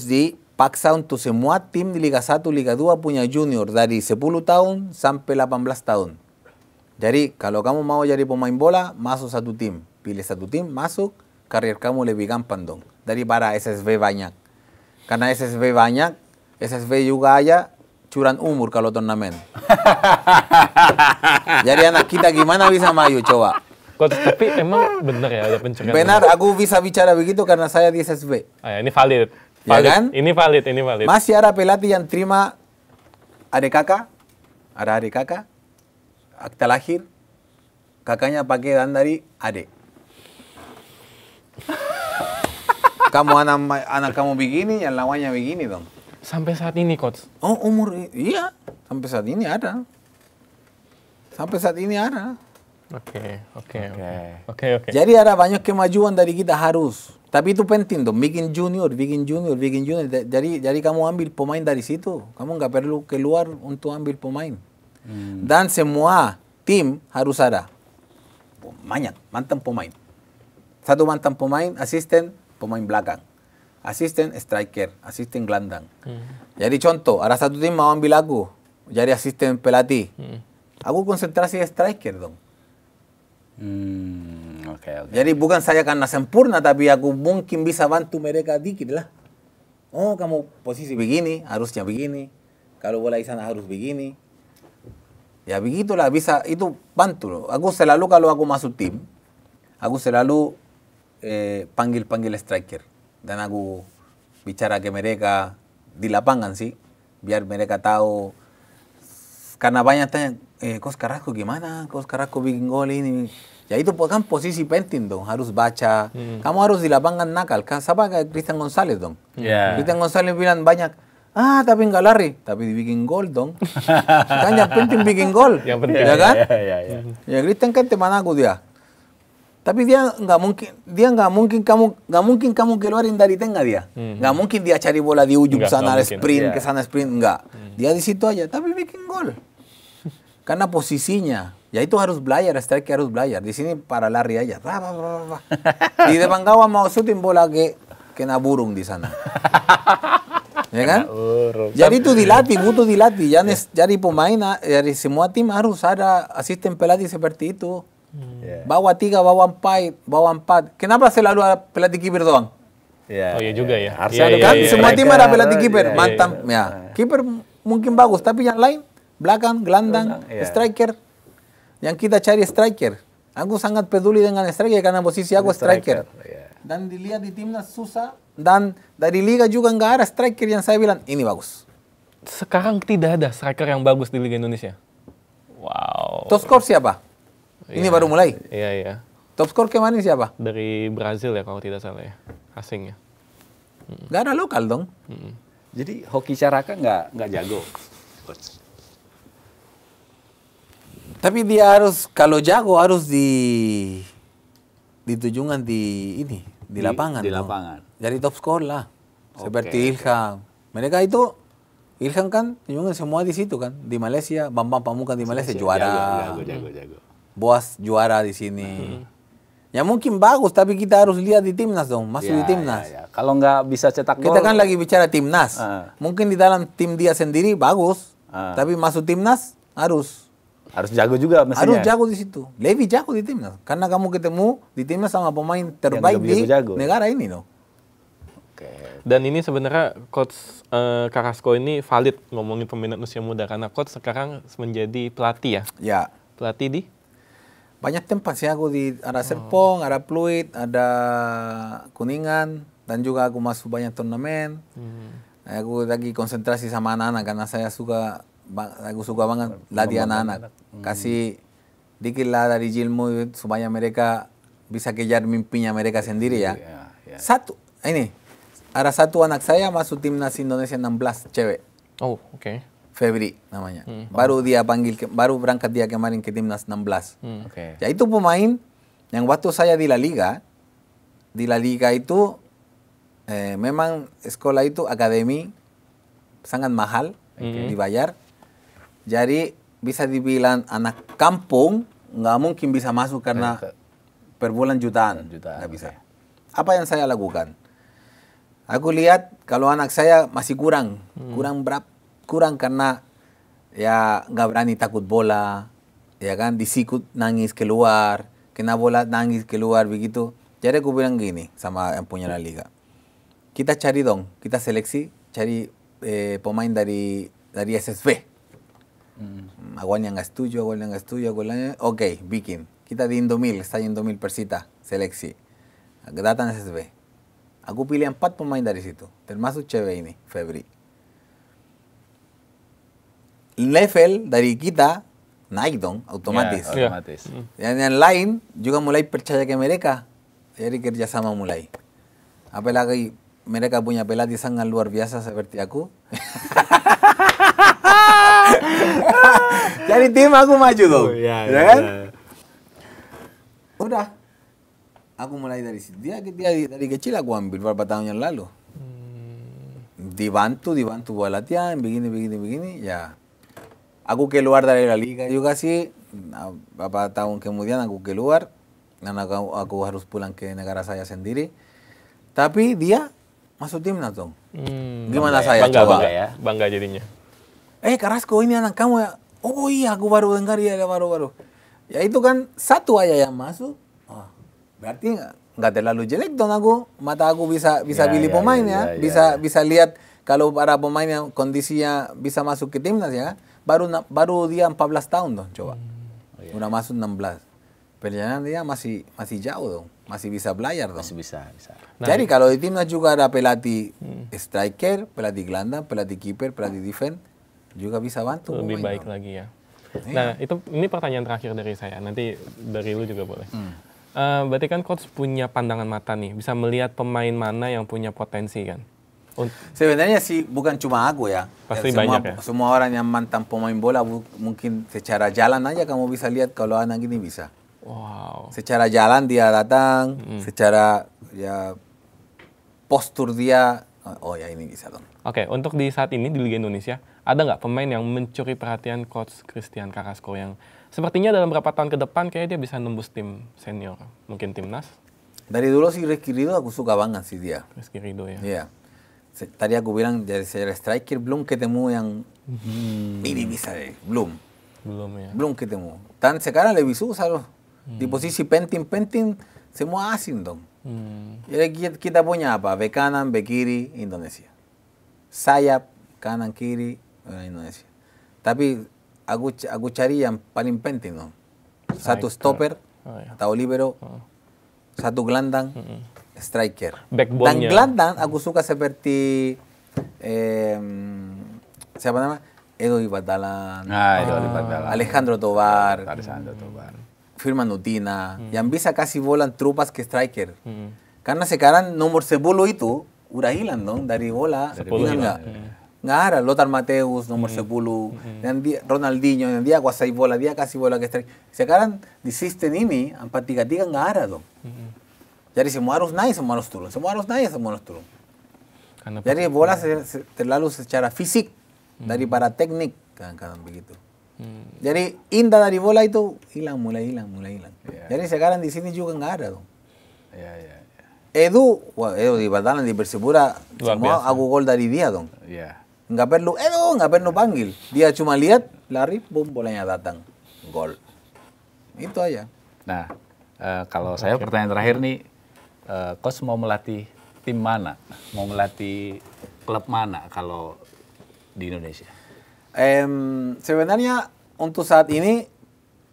dipaksa untuk semua tim di Liga 1, Liga 2 punya junior dari 10 tahun sampai 18 tahun. Jadi kalau kamu mau jadi pemain bola, masuk 1 tim. Pilih 1 tim, masuk, karir kamu lebih gampang dong. Daripada SSB banyak. Karena SSB banyak, SSB juga aja curan umur kalau turnamen. Jadi anak kita gimana bisa maju coba? Coach, tapi emang benar ya ada pencurian? Benar, aku bisa bicara begitu karena saya di SSB. Ah, ya, ini valid. Ya kan? Ini valid. Masih ada pelatih yang terima adik kakak, akta lahir, kakaknya pakai dari adik. Kamu anak kamu begini, yang lawannya begini dong. Sampai saat ini, Coach? Oh, iya. Sampai saat ini ada. Oke. Jadi ada banyak kemajuan dari kita harus. Tapi itu penting dong, bikin junior. Jadi kamu ambil pemain dari situ. Kamu nggak perlu keluar untuk ambil pemain. Dan semua tim harus ada. Banyak, mantan pemain. 1 mantan pemain, asisten, pemain belakang. Asisten striker, asisten gelandang. Jadi contoh, ada 1 tim mau ambil aku, jadi asisten pelatih. Aku konsentrasi striker dong. Oke. Jadi bukan saya karena sempurna, tapi aku mungkin bisa bantu mereka dikit lah. Oh, kamu posisi begini, harusnya begini. Kalau bola di sana harus begini. Ya begitulah, bisa, itu bantu loh. Aku selalu kalau aku masuk tim, aku selalu panggil striker. Dan aku bicara ke mereka di lapangan sih, biar mereka tahu. Karena banyak tanya, Coach Carrasco gimana? Coach Carrasco bikin gol ini. Ya itu kan posisi penting dong, harus baca. Kamu harus di lapangan nakal. Sama kayak Christian Gonzalez dong. Christian Gonzalez bilang banyak, tapi nggak lari, tapi dibikin gol dong. Kan yang penting bikin gol. Yang penting. Ya kan? Ya. Ya Christian kan teman aku dia. Tapi dia nggak mungkin kamu keluarin dari tengah dia. Nggak mungkin dia cari bola di ujung sana sprint ke sana sprint enggak. Dia di situ aja tapi bikin gol. Karena posisinya, ya itu harus belajar, striker harus belajar. Di sini para lari aja. Di depan gawang mau syuting bola kena burung di sana. Ya kan? Jadi itu butuh dilatih. Jadi pemain dari semua tim harus ada asisten pelatih seperti itu. Bawa 3, bawa 4. Kenapa selalu ada pelatih kiper doang? Oh iya juga ya. Kan semua tim ada pelatih kiper, mantan. Ya, kiper mungkin bagus, tapi yang lain belakang, gelandang, striker. Yang kita cari striker. Aku sangat peduli dengan striker karena posisi aku striker. Dan dilihat di timnas susah. Dan dari liga juga nggak ada striker yang saya bilang ini bagus. Sekarang tidak ada striker yang bagus di Liga Indonesia. Wow. Top skor siapa? Ini baru mulai. Iya. Top skor kemarin siapa? Dari Brazil ya kalau tidak salah ya. Asing ya. Nggak ada lokal dong. Jadi Hoki Caraka nggak jago, Coach. Tapi dia harus, kalau jago harus ditujukan di lapangan. Di lapangan. Jadi top skor lah. Seperti Ilham. Mereka itu, Ilham kan juga semua di situ kan. Di Malaysia, Bambang Pamungkas di Malaysia juara. Jago. Boas juara di sini. Ya mungkin bagus, tapi kita harus lihat di timnas dong, masuk di timnas. Ya. Kalau nggak bisa cetak gol. Kita kan lagi bicara timnas. Mungkin di dalam tim dia sendiri bagus, tapi masuk timnas harus jago juga mestinya. harus jago di situ. Lebih jago di timnas, karena kamu ketemu di timnas sama pemain terbaik di negara ini loh. Oke. Dan ini sebenarnya Coach Carrasco ini valid ngomongin peminat usia muda, karena Coach sekarang menjadi pelatih ya. Ya. Pelatih di? Banyak tempat sih aku di ada Serpong, ada Pluit, ada Kuningan, dan juga aku masuk banyak turnamen. Aku lagi konsentrasi sama anak-anak karena aku suka banget latih anak-anak. Kasih dikit lah dari ilmu supaya mereka bisa kejar mimpinya mereka sendiri ya. Ada satu anak saya masuk timnas Indonesia 16 cewek. Oh, oke. Febri namanya. Baru dia baru berangkat dia kemarin ke timnas 16. Oke. Ya itu pemain yang waktu saya di La Liga itu memang sekolah itu akademi sangat mahal dibayar. Jadi bisa dibilang anak kampung nggak mungkin bisa masuk karena per bulan jutaan. Nggak bisa. Apa yang saya lakukan? Aku lihat kalau anak saya masih kurang karena ya nggak berani takut bola, ya kan, disikut nangis keluar, kena bola nangis keluar begitu. Jadi aku bilang gini sama yang punya La Liga, kita cari dong, kita seleksi cari pemain dari SSB. Awalnya nggak setuju, oke, bikin. Kita di Indomil Persita seleksi, datang SSB. Aku pilih 4 pemain dari situ, termasuk cewek ini, Febri. Level dari kita naik dong, otomatis. Ya, otomatis. Yang lain juga mulai percaya ke mereka. Jadi kerjasama mulai. Apalagi mereka punya pelatih sangat luar biasa seperti aku. Jadi tim aku maju dong. Ya kan? Udah. Aku mulai dari situ. Dia dari kecil aku ambil beberapa tahun yang lalu. Dibantu buat latihan, begini, ya. Aku keluar dari La Liga juga sih, beberapa tahun kemudian aku keluar, karena aku harus pulang ke negara saya sendiri. Tapi dia masuk timnas dong. Gimana saya coba? Bangga jadinya. Carrasco ini anak kamu ya? Oh iya, aku baru dengar ya, baru. Ya itu kan satu aja yang masuk. Berarti nggak terlalu jelek dong aku. Mata aku bisa pilih pemain ya. Bisa lihat kalau para pemain yang kondisinya bisa masuk ke timnas ya. Baru dia 14 tahun dong, coba. Udah masuk 16. Perjalanan dia masih jauh dong. Masih bisa belajar dong. Masih bisa. Nah, jadi kalau di timnas juga ada pelatih striker, pelatih gelandang, pelatih kiper, pelatih defense, juga bisa bantu. Lebih baik dong lagi ya. Nah, ini pertanyaan terakhir dari saya. Nanti dari lu juga boleh. Berarti kan coach punya pandangan mata nih, bisa melihat pemain mana yang punya potensi kan? Sebenarnya sih bukan cuma aku ya. Pasti banyak ya. Semua orang yang mantan pemain bola mungkin secara jalan aja kamu bisa lihat kalau anak ini bisa. Wow. Secara jalan dia datang, secara ya postur dia, oh ya ini bisa dong. Oke, untuk di saat ini di Liga Indonesia, ada nggak pemain yang mencuri perhatian coach Christian Carrasco yang sepertinya dalam beberapa tahun ke depan kayaknya dia bisa nembus tim senior, mungkin timnas? Dari dulu sih Rizky Ridho aku suka banget sih dia. Rizky Ridho ya. Iya. Tadi aku bilang dari secara striker belum ketemu yang ini bisa deh, belum ya. Belum ketemu. Dan sekarang lebih susah loh. Di posisi penting semua asing dong. Jadi kita punya apa? Bek kanan, bek kiri Indonesia. Sayap kanan kiri Indonesia. Tapi aku cari yang paling penting dong. Satu stopper atau libero, satu gelandang, striker. Dan gelandang aku suka seperti siapa nama? Edo Ibadalan, Alejandro Tobar, Firman Utina, yang bisa kasih bola trupas ke striker. Karena sekarang nomor 10 itu udah hilang dong dari bola. Nggak ada. Lothar Matthäus nomor 10, dan Ronaldinho, yang dia kuasai bola, dia kasih bola ke striker. Sekarang di sistem ini 4-3-3 nggak ada dong. Jadi semua harus naik, semua harus turun. Jadi bola terlalu secara fisik daripada teknik, kadang-kadang begitu. Jadi indah dari bola itu mulai hilang. Jadi sekarang di sini juga nggak ada dong. Edu di Batalan di Persipura semua aku gol dari dia dong. Nggak perlu panggil. Dia cuma lihat, lari, boom, bolanya datang, gol. Itu aja. Nah, kalau saya pertanyaan terakhir nih, Coach mau melatih tim mana? Mau melatih klub mana kalau di Indonesia? Sebenarnya untuk saat ini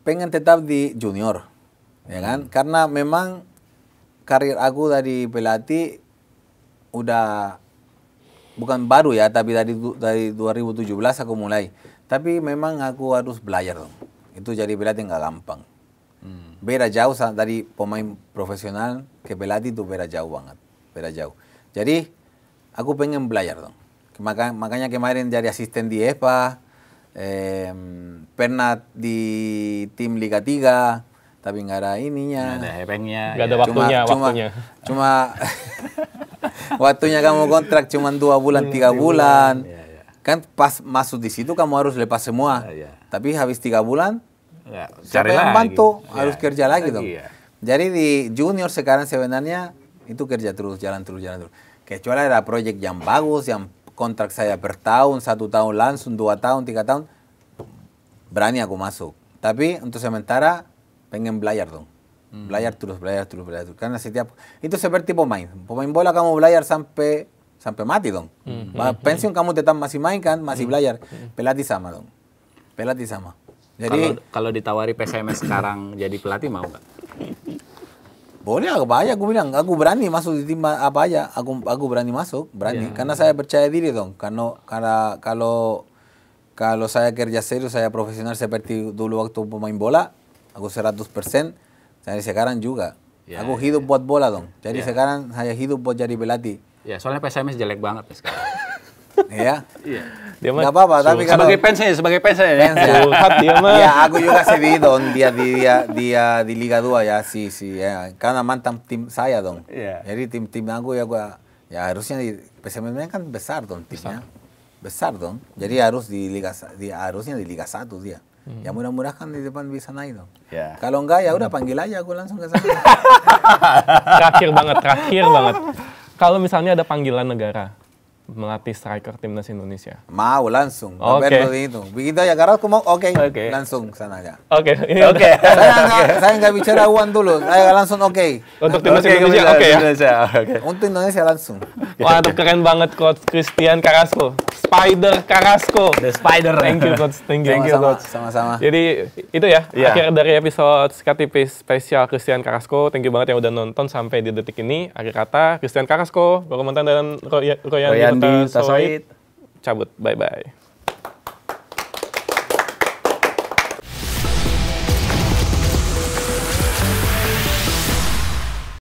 pengen tetap di junior, ya kan? Karena memang karir aku dari pelatih udah bukan baru ya, tapi dari 2017 aku mulai. Tapi memang aku harus belajar dong. Itu jadi pelatih nggak gampang. Beda jauh dari pemain profesional ke pelatih itu beda jauh banget. Beda jauh. Jadi aku pengen belajar dong. Makanya kemarin jadi asisten di EPA, pernah di tim Liga 3, tapi nggak ada ininya. Nggak ada hepengnya. Nggak ada waktunya. Cuma waktunya kamu kontrak cuma 2 bulan, 3 bulan. Kan pas masuk di situ kamu harus lepas semua. Tapi habis 3 bulan, siapa yang bantu harus kerja lagi dong. Jadi di junior sekarang sebenarnya itu kerja terus, jalan terus. Kecuali ada proyek yang bagus, yang kontrak saya per tahun, 1 tahun langsung, 2 tahun, 3 tahun, berani aku masuk. Tapi untuk sementara pengen belajar dong. Belajar terus. Karena setiap itu seperti pemain bola kamu belajar sampai mati dong. Pensiun kamu tetap masih main kan, masih belajar. Pelatih sama dong. Jadi kalau ditawari PSMS sekarang jadi pelatih mau nggak? Boleh, apa aja aku bilang. Aku berani masuk di tim apa aja. Aku berani masuk, berani. Karena saya percaya diri dong. Karena kalau saya kerja serius, saya profesional seperti dulu waktu pemain bola, aku 100%. Jadi sekarang juga. Aku hidup buat bola dong. Jadi sekarang saya hidup buat jadi pelatih. Ya, soalnya PSMS jelek banget sekarang. Iya. Dia mah nggak apa-apa, tapi kalau sebagai fans ya. Dia mah. Ya, aku juga sedih dong dia di Liga 2 ya, ya. Karena mantan tim saya dong. Jadi tim aku ya harusnya di PSMS kan besar dong timnya. Besar dong. Jadi harusnya di Liga 1 dia. Ya mudah-mudahan di depan bisa naik dong. Kalau enggak ya udah panggil aja aku langsung ke sana. Terakhir banget. Kalau misalnya ada panggilan negara melatih striker timnas Indonesia. Mau langsung. Oke. Itu. Begitu ya, karena aku mau langsung sana aja. Oke. Saya nggak bicara uang dulu. Saya langsung Untuk timnas Indonesia ya. Untuk Indonesia langsung. Wah, itu keren banget Coach Christian Carrasco. Spider Carrasco. The Spider. Thank you Coach. Thank you Coach. Sama-sama. Jadi itu ya akhir dari episode Skatipis spesial Christian Carrasco. Thank you banget yang udah nonton sampai di detik ini. Akhir kata Christian Carrasco, Baru Mantan dan Royandi Tasoid cabut. Bye-bye.